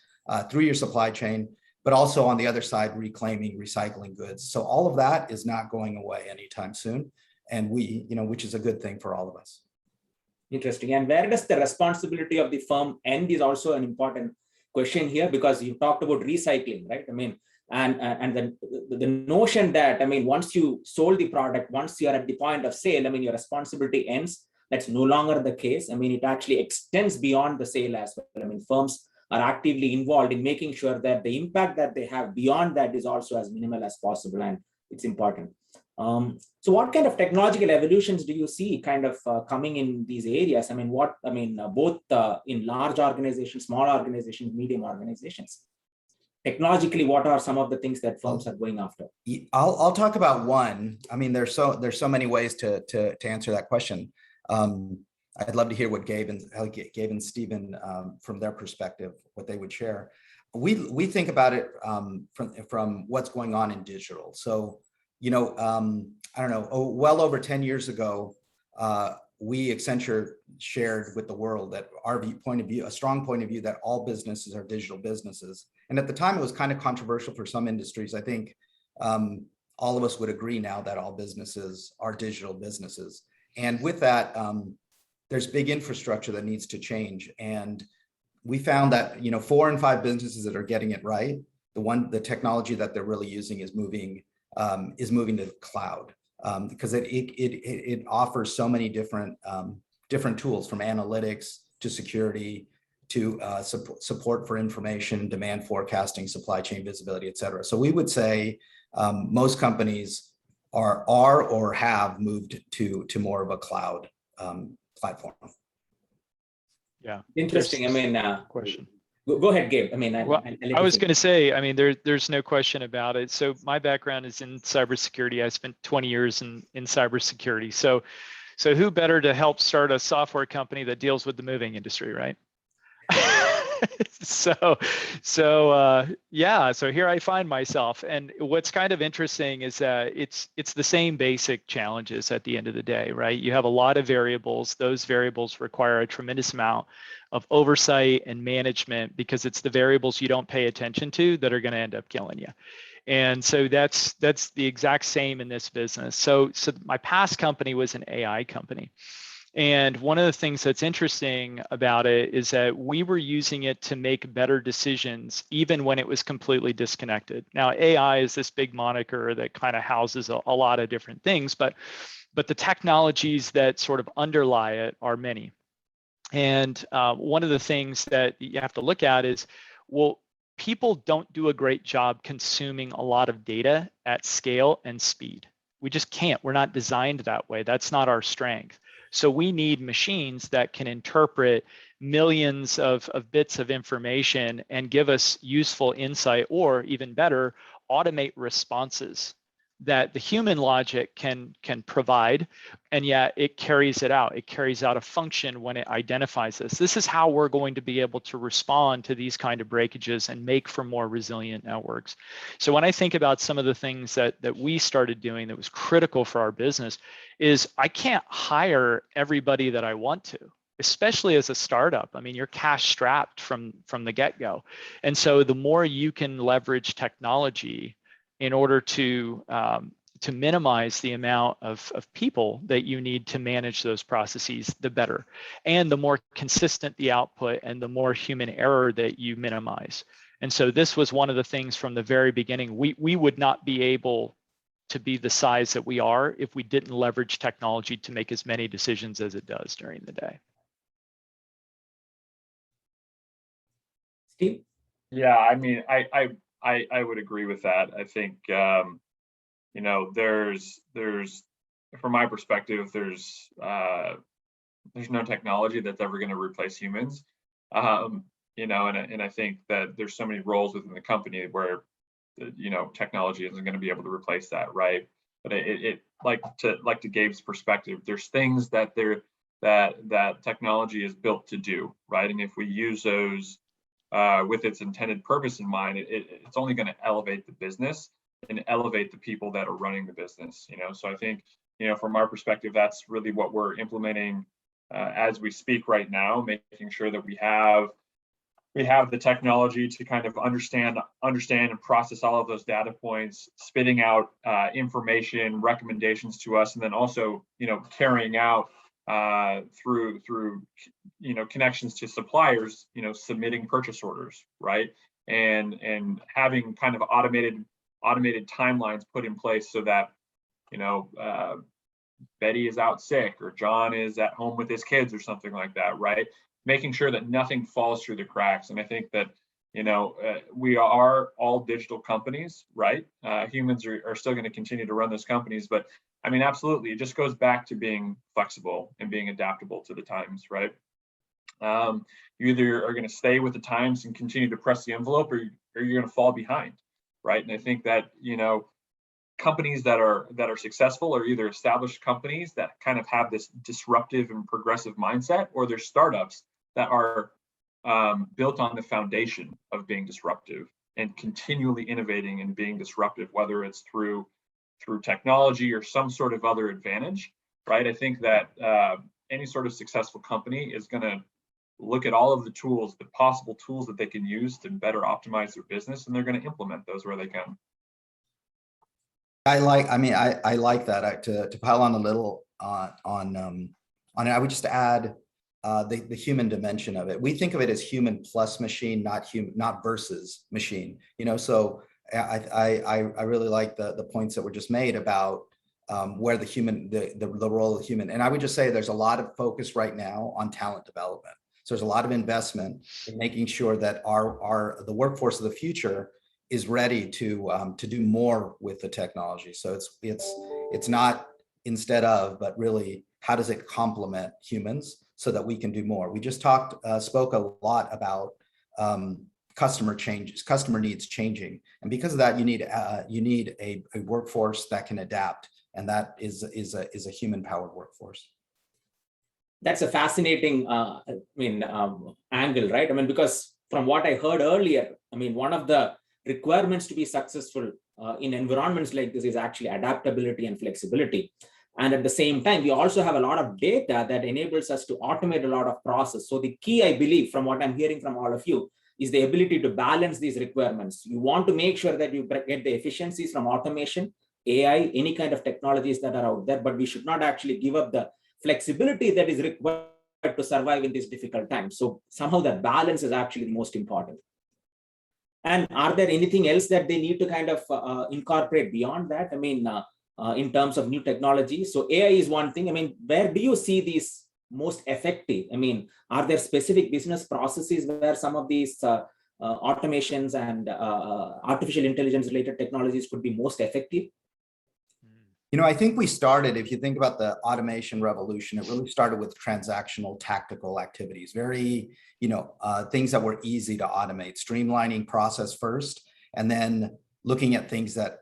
through your supply chain, but also on the other side, reclaiming, recycling goods. So all of that is not going away anytime soon. And which is a good thing for all of us. Interesting. And where does the responsibility of the firm end is also an important question here, because you talked about recycling, right? I mean, and the notion that, I mean, once you sold the product, once you're at the point of sale, I mean, your responsibility ends. That's no longer the case. I mean, it actually extends beyond the sale as well. I mean, firms are actively involved in making sure that the impact that they have beyond that is also as minimal as possible, and it's important. So what kind of technological evolutions do you see kind of coming in these areas? I mean, both in large organizations, small organizations, medium organizations. Technologically, what are some of the things that firms are going after? I'll talk about one. I mean, there's so many ways to answer that question. I'd love to hear what Gabe and Stephen, from their perspective, what they would share. We think about it from what's going on in digital. So, I don't know, well over 10 years ago, we, Accenture, shared with the world that our point of view, a strong point of view, that all businesses are digital businesses. And at the time, it was kind of controversial for some industries. I think all of us would agree now that all businesses are digital businesses. And with that, there's big infrastructure that needs to change. And we found that 4 in 5 businesses that are getting it right, the technology that they're really using is moving to the cloud, because it offers so many different tools, from analytics to security to support for information, demand forecasting, supply chain visibility, et cetera. So we would say most companies are or have moved to more of a cloud platform. Yeah. Interesting. I mean, question. Go ahead, Gabe. I mean, I was going to say, I mean, there's no question about it. So my background is in cybersecurity. I spent 20 years in cybersecurity. So who better to help start a software company that deals with the moving industry, right? Yeah, so here I find myself. And what's kind of interesting is that it's the same basic challenges at the end of the day, right? You have a lot of variables. Those variables require a tremendous amount of oversight and management, because it's the variables you don't pay attention to that are going to end up killing you. And so that's the exact same in this business. So my past company was an AI company. And one of the things that's interesting about it is that we were using it to make better decisions, even when it was completely disconnected. Now, AI is this big moniker that kind of houses a lot of different things, but the technologies that sort of underlie it are many. And one of the things that you have to look at is, well, people don't do a great job consuming a lot of data at scale and speed. We just can't. We're not designed that way. That's not our strength. So we need machines that can interpret millions of bits of information and give us useful insight, or even better, automate responses that the human logic can provide, and yet it carries it out. It carries out a function when it identifies this. This is how we're going to be able to respond to these kind of breakages and make for more resilient networks. So when I think about some of the things that we started doing that was critical for our business, is I can't hire everybody that I want to, especially as a startup. I mean, you're cash strapped from the get-go. And so the more you can leverage technology in order to minimize the amount of people that you need to manage those processes, the better. And the more consistent the output and the more human error that you minimize. And so this was one of the things from the very beginning. We would not be able to be the size that we are if we didn't leverage technology to make as many decisions as it does during the day. Steve? Yeah, I mean, I would agree with that. I think, there's from my perspective, there's no technology that's ever going to replace humans. And I think that there's so many roles within the company where, technology isn't going to be able to replace that, right? But to Gabe's perspective, there's things that that technology is built to do, right? And if we use those with its intended purpose in mind, it's only going to elevate the business and elevate the people that are running the business. So I think, from our perspective, that's really what we're implementing as we speak right now, making sure that we have the technology to kind of understand and process all of those data points, spitting out information, recommendations to us, and then also, carrying out through connections to suppliers, submitting purchase orders, right? And having kind of automated timelines put in place so that, Betty is out sick or John is at home with his kids or something like that, right? Making sure that nothing falls through the cracks. And I think that, we are all digital companies, right? Humans are still going to continue to run those companies, but I mean, absolutely, it just goes back to being flexible and being adaptable to the times, right? You either are going to stay with the times and continue to press the envelope, or you're going to fall behind, right? And I think that, companies that are successful are either established companies that kind of have this disruptive and progressive mindset, or they're startups that are built on the foundation of being disruptive and continually innovating and being disruptive, whether it's through technology or some sort of other advantage, right? I think that any sort of successful company is going to look at all of the possible tools that they can use to better optimize their business, and they're going to implement those where they can. I like that. To pile on a little on it, I would just add the human dimension of it. We think of it as human plus machine, not versus machine. So I really like the points that were just made about where the role of the human. And I would just say there's a lot of focus right now on talent development. So there's a lot of investment in making sure that the workforce of the future is ready to do more with the technology. So it's not instead of, but really how does it complement humans so that we can do more? We just spoke a lot about customer needs changing, and because of that, you need a workforce that can adapt, and that is a human-powered workforce. That's a fascinating angle, right? I mean, because from what I heard earlier, I mean, one of the requirements to be successful in environments like this is actually adaptability and flexibility. And at the same time, we also have a lot of data that enables us to automate a lot of process. So the key, I believe, from what I'm hearing from all of you, is the ability to balance these requirements. You want to make sure that you get the efficiencies from automation, AI, any kind of technologies that are out there, but we should not actually give up the flexibility that is required to survive in these difficult times. So somehow that balance is actually the most important. And are there anything else that they need to kind of incorporate beyond that? I mean, in terms of new technology. So AI is one thing. I mean, where do you see these most effective? I mean, are there specific business processes where some of these automations and artificial intelligence related technologies could be most effective? I think we started, if you think about the automation revolution, it really started with transactional tactical activities, very, things that were easy to automate, streamlining process first, and then looking at things that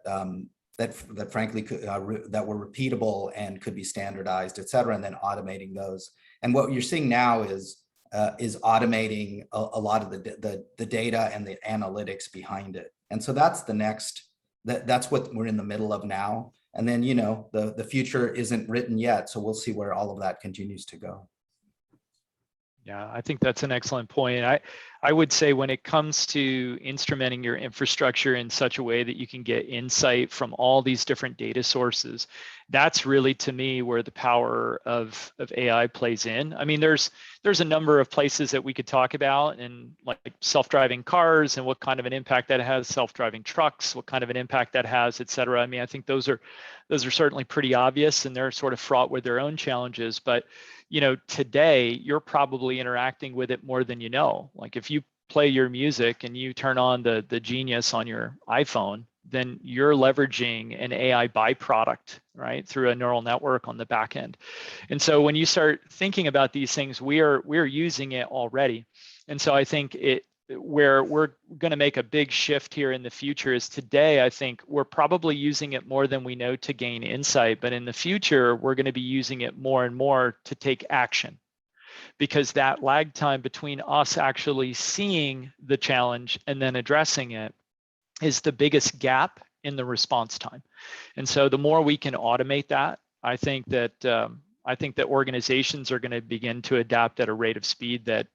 frankly that were repeatable and could be standardized, et cetera, and then automating those. And what you're seeing now is automating a lot of the data and the analytics behind it. And so that's the next, that's what we're in the middle of now. And then, the future isn't written yet. So we'll see where all of that continues to go. Yeah, I think that's an excellent point. I would say when it comes to instrumenting your infrastructure in such a way that you can get insight from all these different data sources, that's really, to me, where the power of AI plays in. I mean, there's a number of places that we could talk about, and like self-driving cars and what kind of an impact that has, self-driving trucks, what kind of an impact that has, et cetera. I mean, I think those are certainly pretty obvious, and they're sort of fraught with their own challenges. But today you're probably interacting with it more than you know. Like if you play your music and you turn on the Genius on your iPhone, then you're leveraging an AI byproduct, right, through a neural network on the back end. And so when you start thinking about these things, we're using it already. And so I think where we're going to make a big shift here in the future is today, I think we're probably using it more than we know to gain insight, but in the future, we're going to be using it more and more to take action, because that lag time between us actually seeing the challenge and then addressing it is the biggest gap in the response time. And so the more we can automate that, I think that organizations are going to begin to adapt at a rate of speed that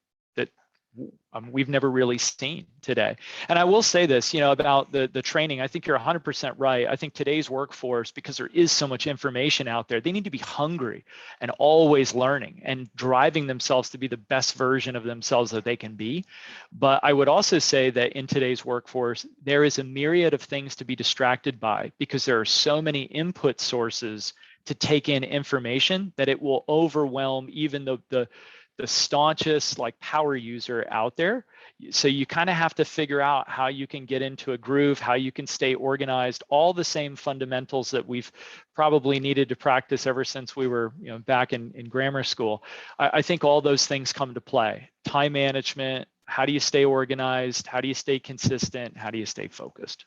we've never really seen today. And I will say this, about the training. I think you're 100% right. I think today's workforce, because there is so much information out there, they need to be hungry and always learning and driving themselves to be the best version of themselves that they can be. But I would also say that in today's workforce, there is a myriad of things to be distracted by, because there are so many input sources to take in information that it will overwhelm even the staunchest power user out there. So you kind of have to figure out how you can get into a groove, how you can stay organized, all the same fundamentals that we've probably needed to practice ever since we were back in grammar school. I think all those things come to play. Time management, how do you stay organized? How do you stay consistent? How do you stay focused?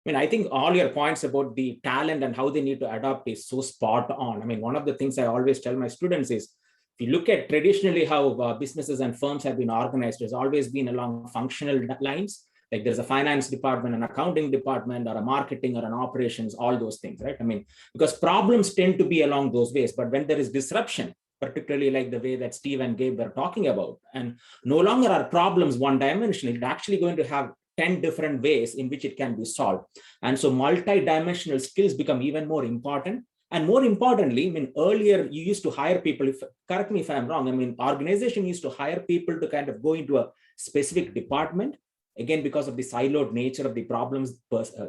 I mean, I think all your points about the talent and how they need to adapt is so spot on. I mean, one of the things I always tell my students is, if you look at traditionally how businesses and firms have been organized, it's always been along functional lines. Like there's a finance department, an accounting department, or a marketing or an operations, all those things, right? I mean, because problems tend to be along those ways, but when there is disruption, particularly like the way that Steve and Gabe were talking about, and no longer are problems one-dimensional, it's actually going to have 10 different ways in which it can be solved. And so multi-dimensional skills become even more important. And more importantly, I mean, earlier you used to hire people, correct me if I'm wrong, I mean, organization used to hire people to kind of go into a specific department, again, because of the siloed nature of the problems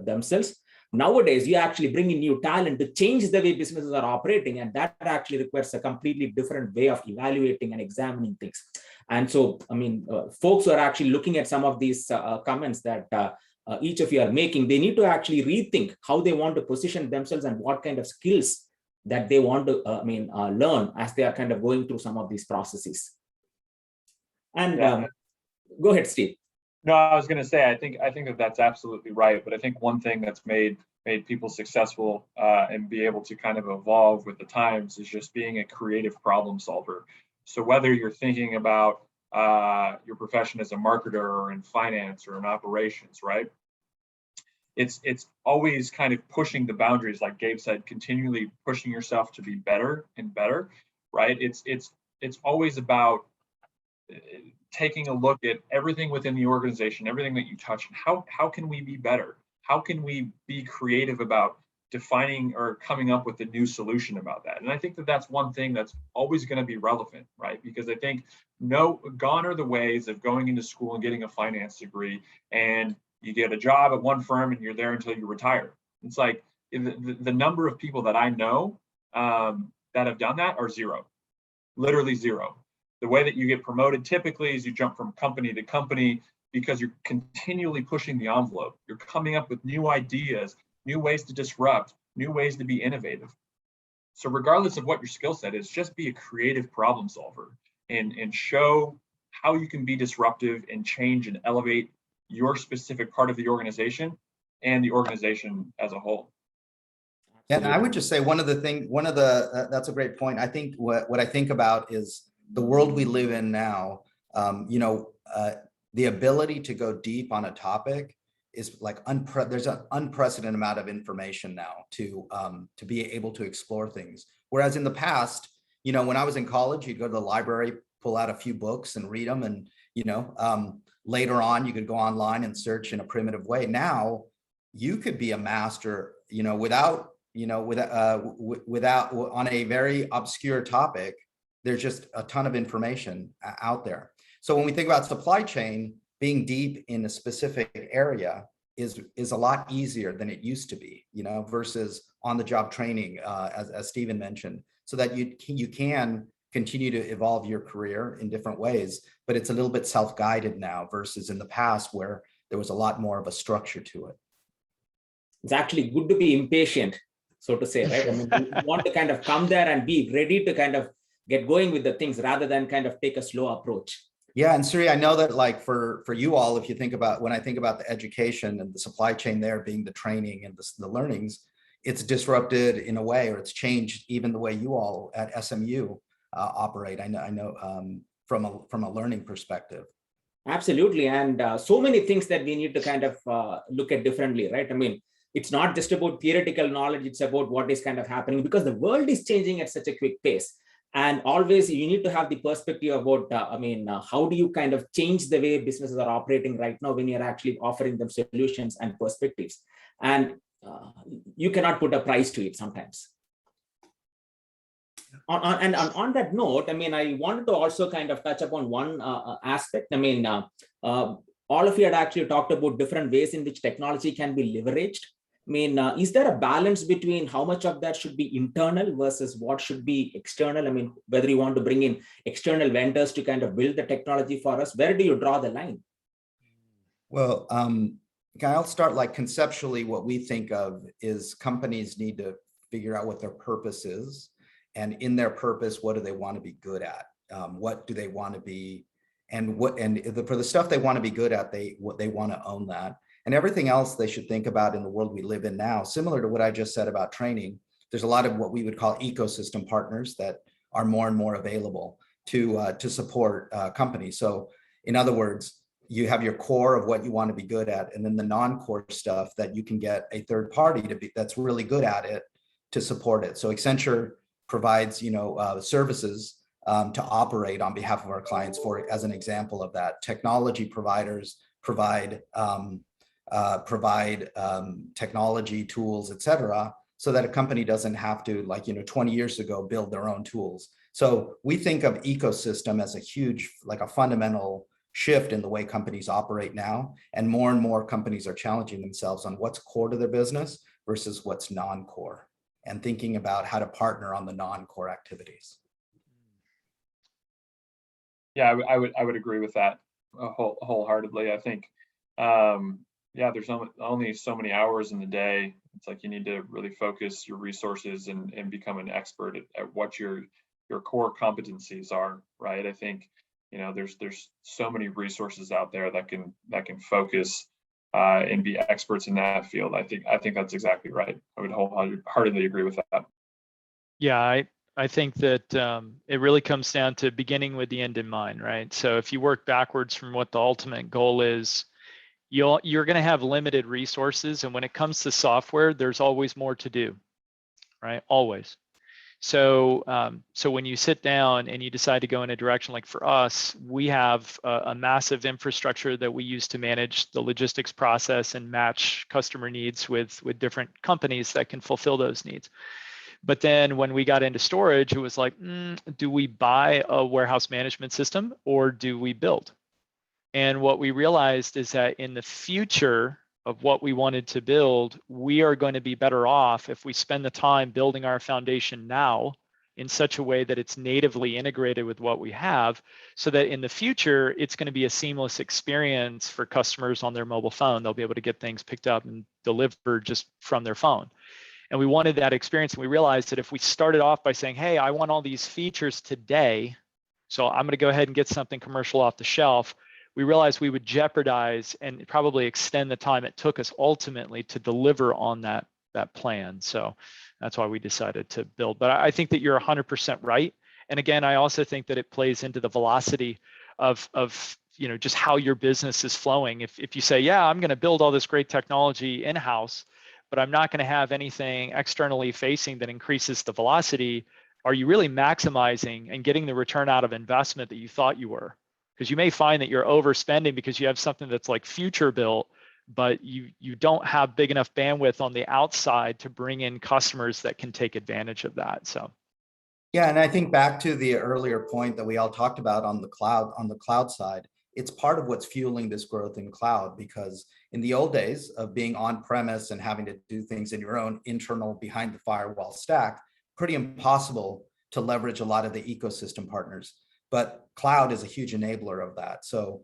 themselves. Nowadays, you actually bring in new talent to change the way businesses are operating, and that actually requires a completely different way of evaluating and examining things. And so, I mean, folks who are actually looking at some of these comments that each of you are making, they need to actually rethink how they want to position themselves and what kind of skills that they want to learn as they are kind of going through some of these processes. And go ahead, Steve. No, I was going to say, I think that that's absolutely right. But I think one thing that's made people successful and be able to kind of evolve with the times is just being a creative problem solver. So whether you're thinking about your profession as a marketer or in finance or in operations, right? It's always kind of pushing the boundaries, like Gabe said, continually pushing yourself to be better and better, right? It's always about taking a look at everything within the organization, everything that you touch, and how can we be better? How can we be creative about defining or coming up with a new solution about that? And I think that that's one thing that's always going to be relevant, right? Because I think gone are the ways of going into school and getting a finance degree and you get a job at one firm and you're there until you retire. It's like the number of people that I know that have done that are zero, literally zero. The way that you get promoted typically is you jump from company to company because you're continually pushing the envelope. You're coming up with new ideas, new ways to disrupt, new ways to be innovative. So regardless of what your skill set is, just be a creative problem solver and show how you can be disruptive and change and elevate your specific part of the organization and the organization as a whole. And I would just say that's a great point. I think what I think about is the world we live in now. The ability to go deep on a topic is like there's an unprecedented amount of information now to be able to explore things. Whereas in the past, when I was in college, you'd go to the library, pull out a few books and read them, and later on you could go online and search in a primitive way. Now you could be a master, without on a very obscure topic. There's just a ton of information out there. So when we think about supply chain, being deep in a specific area is a lot easier than it used to be, versus on-the-job training, as Stephen mentioned, so that you can continue to evolve your career in different ways, but it's a little bit self-guided now versus in the past where there was a lot more of a structure to it. It's actually good to be impatient, so to say, right? I mean, you want to kind of come there and be ready to kind of get going with the things rather than kind of take a slow approach. Yeah, and Sri, I know that like for you all, if you think about, when I think about the education and the supply chain there being the training and the learnings, it's disrupted in a way, or it's changed even the way you all at SMU operate. I know from a learning perspective. Absolutely. And so many things that we need to kind of look at differently, right? I mean, it's not just about theoretical knowledge, it's about what is kind of happening, because the world is changing at such a quick pace. And always you need to have the perspective about, how do you kind of change the way businesses are operating right now when you're actually offering them solutions and perspectives. And you cannot put a price to it sometimes. On that note, I mean, I wanted to also kind of touch upon one aspect. I mean, all of you had actually talked about different ways in which technology can be leveraged. I mean, is there a balance between how much of that should be internal versus what should be external? I mean, whether you want to bring in external vendors to kind of build the technology for us, where do you draw the line? Well, I'll start like conceptually. What we think of is companies need to figure out what their purpose is. And in their purpose, what do they want to be good at? What do they want to be? And for the stuff they want to be good at, they want to own that. And everything else they should think about in the world we live in now, similar to what I just said about training, there's a lot of what we would call ecosystem partners that are more and more available to support companies. So in other words, you have your core of what you want to be good at, and then the non-core stuff that you can get a third party to be that's really good at it to support it. So Accenture provides services to operate on behalf of our clients. For as an example of that, technology providers provide technology tools, etc., so that a company doesn't have to, like 20 years ago, build their own tools. So we think of ecosystem as a huge, like a fundamental shift in the way companies operate now, and more companies are challenging themselves on what's core to their business versus what's non-core, and thinking about how to partner on the non-core activities. Yeah, I would agree with that wholeheartedly. I think, there's only so many hours in the day. It's like you need to really focus your resources and become an expert at what your core competencies are, right? I think, there's so many resources out there that can focus and be experts in that field. I think that's exactly right. I would wholeheartedly agree with that. Yeah, I think that it really comes down to beginning with the end in mind, right? So if you work backwards from what the ultimate goal is, you're going to have limited resources. And when it comes to software, there's always more to do, right? Always. So when you sit down and you decide to go in a direction, like for us, we have a massive infrastructure that we use to manage the logistics process and match customer needs with different companies that can fulfill those needs. But then when we got into storage, it was like, do we buy a warehouse management system or do we build? And what we realized is that in the future of what we wanted to build, we are going to be better off if we spend the time building our foundation now in such a way that it's natively integrated with what we have, so that in the future, it's going to be a seamless experience for customers on their mobile phone. They'll be able to get things picked up and delivered just from their phone. And we wanted that experience. And we realized that if we started off by saying, hey, I want all these features today, so I'm going to go ahead and get something commercial off the shelf, we realized we would jeopardize and probably extend the time it took us ultimately to deliver on that plan. So that's why we decided to build. But I think that you're 100% right. And again, I also think that it plays into the velocity of just how your business is flowing. If you say, yeah, I'm going to build all this great technology in-house, but I'm not going to have anything externally facing that increases the velocity, are you really maximizing and getting the return out of investment that you thought you were? Because you may find that you're overspending because you have something that's like future built, but you don't have big enough bandwidth on the outside to bring in customers that can take advantage of that. So yeah, and I think back to the earlier point that we all talked about on the cloud side, it's part of what's fueling this growth in cloud, because in the old days of being on premise and having to do things in your own internal behind the firewall stack, pretty impossible to leverage a lot of the ecosystem partners. But cloud is a huge enabler of that. So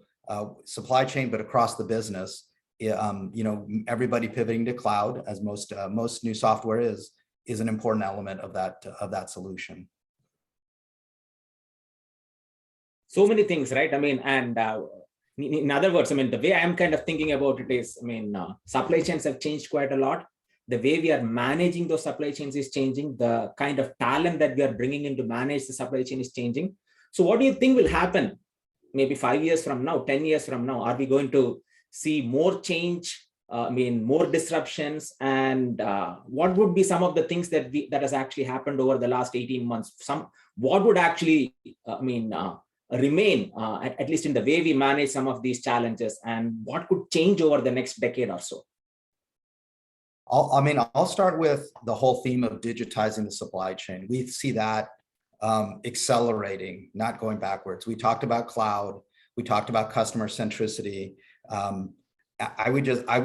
supply chain, but across the business, everybody pivoting to cloud, as most new software is an important element of that solution. so many things, right? I mean, and in other words, I mean, the way I'm kind of thinking about it is, I mean, supply chains have changed quite a lot. The way we are managing those supply chains is changing. The kind of talent that we are bringing in to manage the supply chain is changing. So what do you think will happen maybe 5 years from now, 10 years from now? Are we going to see more change? I mean, more disruptions? And what would be some of the things that has actually happened over the last 18 months? What would actually, remain, at least in the way we manage some of these challenges, and what could change over the next decade or so? I'll start with the whole theme of digitizing the supply chain. We see that accelerating, not going backwards. We talked about cloud. We talked about customer centricity. I would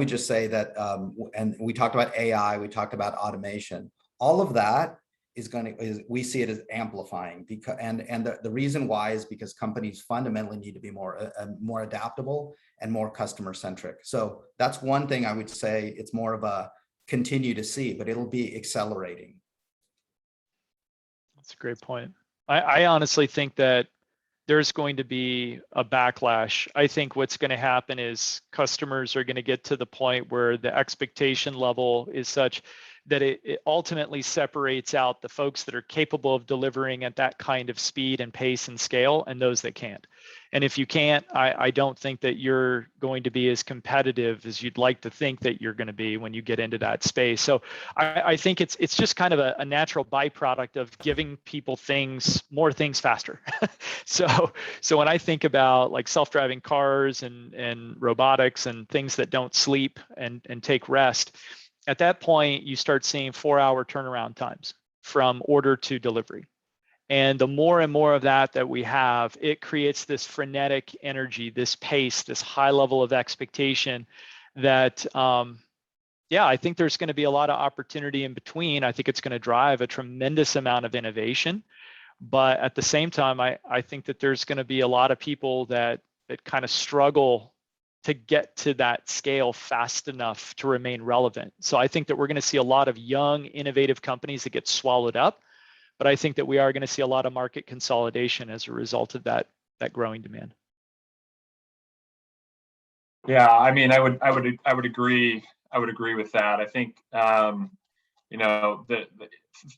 just say that, and we talked about AI. We talked about automation. All of that we see it as amplifying, because the reason why is because companies fundamentally need to be more adaptable and more customer centric. So that's one thing I would say. It's more of a continue to see, but it'll be accelerating. That's a great point. I honestly think that there's going to be a backlash. I think what's going to happen is customers are going to get to the point where the expectation level is such that it ultimately separates out the folks that are capable of delivering at that kind of speed and pace and scale, and those that can't. And if you can't, I don't think that you're going to be as competitive as you'd like to think that you're going to be when you get into that space. So I think it's just kind of a natural byproduct of giving people more things faster. So when I think about like self-driving cars and robotics and things that don't sleep and take rest, at that point, you start seeing 4-hour turnaround times from order to delivery. And the more and more of that we have, it creates this frenetic energy, this pace, this high level of expectation that, I think there's going to be a lot of opportunity in between. I think it's going to drive a tremendous amount of innovation. But at the same time, I think that there's going to be a lot of people that kind of struggle to get to that scale fast enough to remain relevant. So I think that we're going to see a lot of young, innovative companies that get swallowed up, but I think that we are going to see a lot of market consolidation as a result of that growing demand. Yeah, I mean, I would agree. I would agree with that. I think the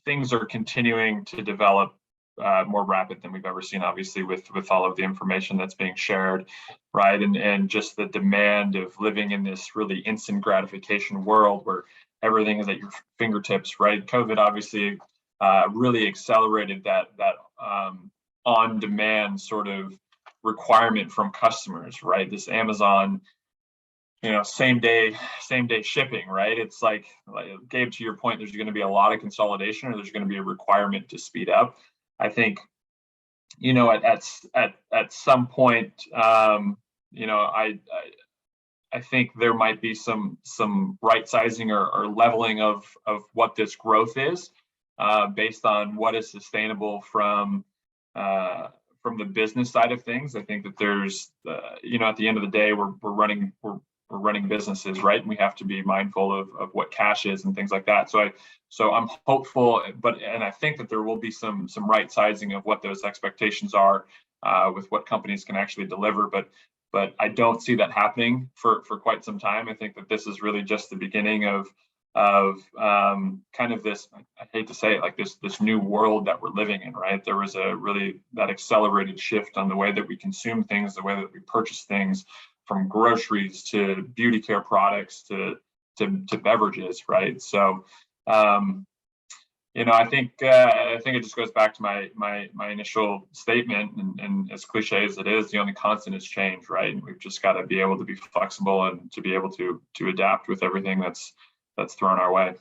things are continuing to develop more rapid than we've ever seen, obviously, with all of the information that's being shared, right? And just the demand of living in this really instant gratification world where everything is at your fingertips, right? COVID obviously really accelerated that on-demand sort of requirement from customers, right? This Amazon, same day shipping, right? It's like Gabe, to your point, there's going to be a lot of consolidation, or there's going to be a requirement to speed up. I think, at some point, I think there might be some right sizing or leveling of what this growth is, based on what is sustainable from the business side of things. I think that there's, at the end of the day, we're running businesses, right? And we have to be mindful of what cash is and things like that. So I'm hopeful, and I think that there will be some right sizing of what those expectations are, with what companies can actually deliver. But I don't see that happening for quite some time. I think that this is really just the beginning of kind of this, I hate to say it, like this new world that we're living in, right? There was that accelerated shift on the way that we consume things, the way that we purchase things, from groceries to beauty care products to beverages, right? So, I think it just goes back to my initial statement, and as cliche as it is, the only constant is change, right? And we've just got to be able to be flexible and to be able to adapt with everything that's thrown our way.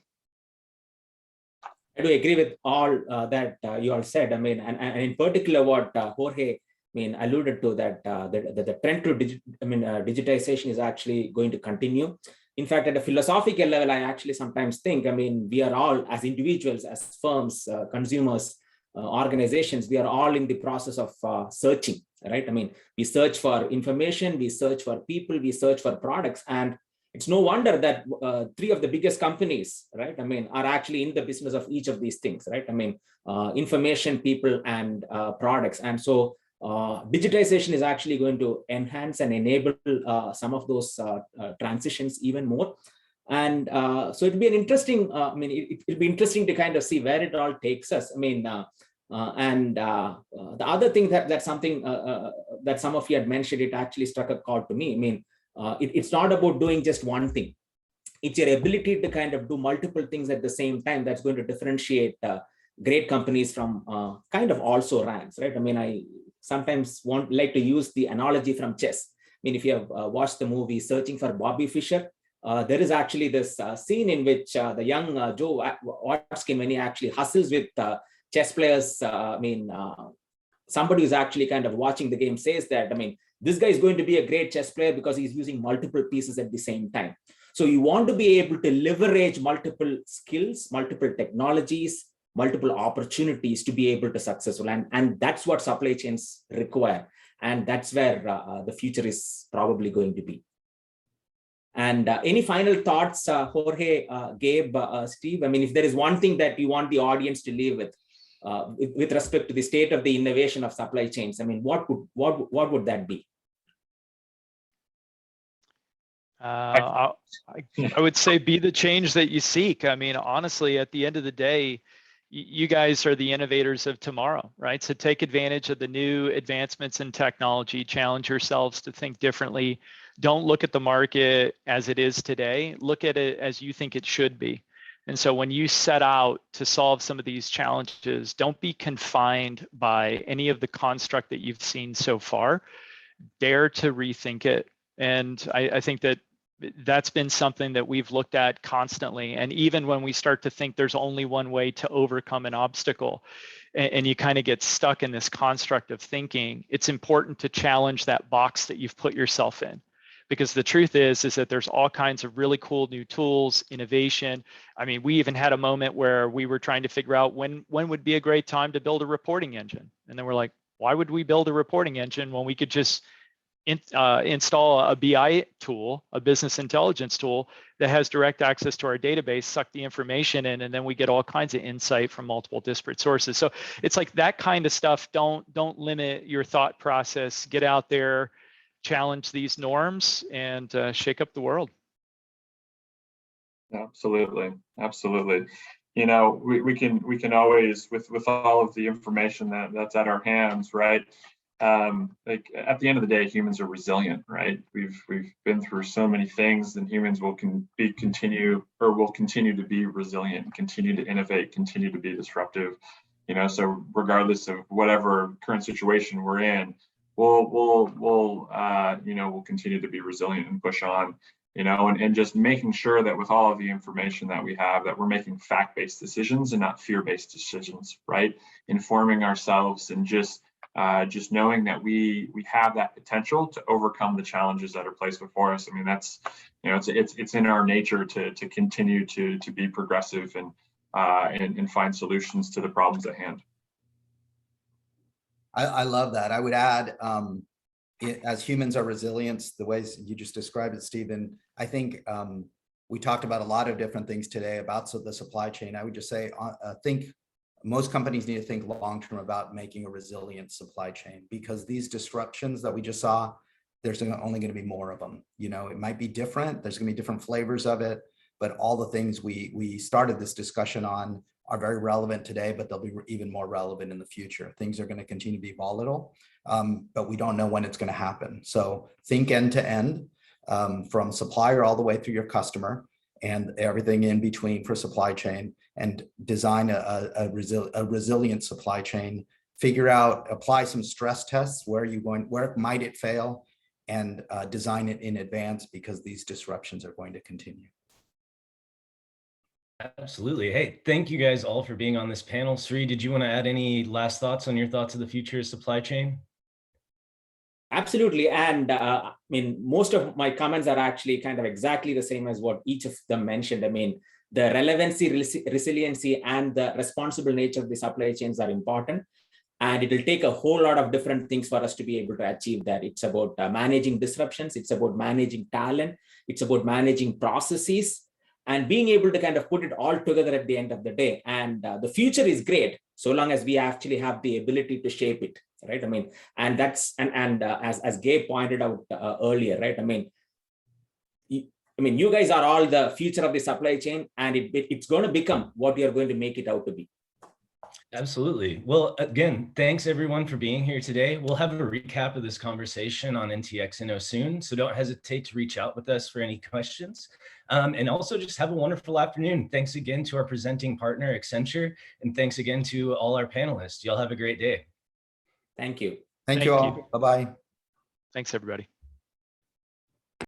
I do agree with all that you all said. I mean, and in particular, what Jorge alluded to, that the trend to digitization is actually going to continue. In fact, at a philosophical level, I actually sometimes think, we are all, as individuals, as firms, consumers, organizations, we are all in the process of searching, right? We search for information, we search for people, we search for products, and it's no wonder that 3 of the biggest companies, right, are actually in the business of each of these things, right? Information, people, and products. And so digitization is actually going to enhance and enable some of those transitions even more. And so it'll be an interesting, it'll be interesting to kind of see where it all takes us. The other thing that something that some of you had mentioned, it actually struck a chord to me. It's not about doing just one thing. It's your ability to kind of do multiple things at the same time that's going to differentiate great companies from kind of also ranks, right? I sometimes like to use the analogy from chess. If you have watched the movie Searching for Bobby Fischer, there is actually this scene in which the young Joe Watkin, when he actually hustles with chess players, somebody who's actually kind of watching the game says that, this guy is going to be a great chess player because he's using multiple pieces at the same time. So you want to be able to leverage multiple skills, multiple technologies, multiple opportunities to be able to successful. And that's what supply chains require. And that's where the future is probably going to be. And any final thoughts, Jorge, Gabe, Steve? If there is one thing that you want the audience to leave with respect to the state of the innovation of supply chains, what would that be? I would say be the change that you seek. Honestly, at the end of the day, you guys are the innovators of tomorrow, right? So take advantage of the new advancements in technology, challenge yourselves to think differently. Don't look at the market as it is today. Look at it as you think it should be. And so when you set out to solve some of these challenges, don't be confined by any of the construct that you've seen so far. Dare to rethink it. And I think that that's been something that we've looked at constantly. And even when we start to think there's only one way to overcome an obstacle, and you kind of get stuck in this construct of thinking, it's important to challenge that box that you've put yourself in. Because the truth is that there's all kinds of really cool new tools, innovation. We even had a moment where we were trying to figure out when would be a great time to build a reporting engine. And then we're like, why would we build a reporting engine when we could just install a BI tool, a business intelligence tool that has direct access to our database, suck the information in, and then we get all kinds of insight from multiple disparate sources. So it's like that kind of stuff. Don't limit your thought process. Get out there, challenge these norms, and shake up the world. Absolutely. We can always, with all of the information that's at our hands, right? At the end of the day, humans are resilient, right? We've been through so many things, and humans will continue to be resilient, continue to innovate, continue to be disruptive. So regardless of whatever current situation we're in, we'll continue to be resilient and push on. And just making sure that with all of the information that we have, that we're making fact-based decisions and not fear-based decisions, right? Informing ourselves and just knowing that we have that potential to overcome the challenges that are placed before us. That's, it's in our nature to continue to be progressive and find solutions to the problems at hand. I love that. I would add, as humans are resilient, the ways you just described it, Stephen, I think we talked about a lot of different things today about the supply chain. I would just say, most companies need to think long-term about making a resilient supply chain, because these disruptions that we just saw, there's only going to be more of them. It might be different. There's going to be different flavors of it, but all the things we started this discussion on are very relevant today, but they'll be even more relevant in the future. Things are going to continue to be volatile, but we don't know when it's going to happen. So think end to end, from supplier all the way through your customer and everything in between for supply chain, and design a resilient supply chain. Figure out, apply some stress tests where might it fail, and design it in advance, because these disruptions are going to continue. Absolutely. Hey, thank you guys all for being on this panel. Sri, did you want to add any last thoughts on your thoughts of the future of supply chain? Absolutely. And most of my comments are actually kind of exactly the same as what each of them mentioned. The relevancy, resiliency, and the responsible nature of the supply chains are important. And it will take a whole lot of different things for us to be able to achieve that. It's about managing disruptions. It's about managing talent. It's about managing processes. and being able to kind of put it all together at the end of the day. And the future is great, so long as we actually have the ability to shape it, right? I mean, and that's, as Gabe pointed out earlier, right? I mean, you guys are all the future of the supply chain, and it's going to become what we are going to make it out to be. Absolutely. Well, again, thanks everyone for being here today. We'll have a recap of this conversation on NTX Inno soon, so don't hesitate to reach out with us for any questions. And also just have a wonderful afternoon. Thanks again to our presenting partner, Accenture, and thanks again to all our panelists. Y'all have a great day. Thank you. Thank you all. Bye-bye. Thanks, everybody.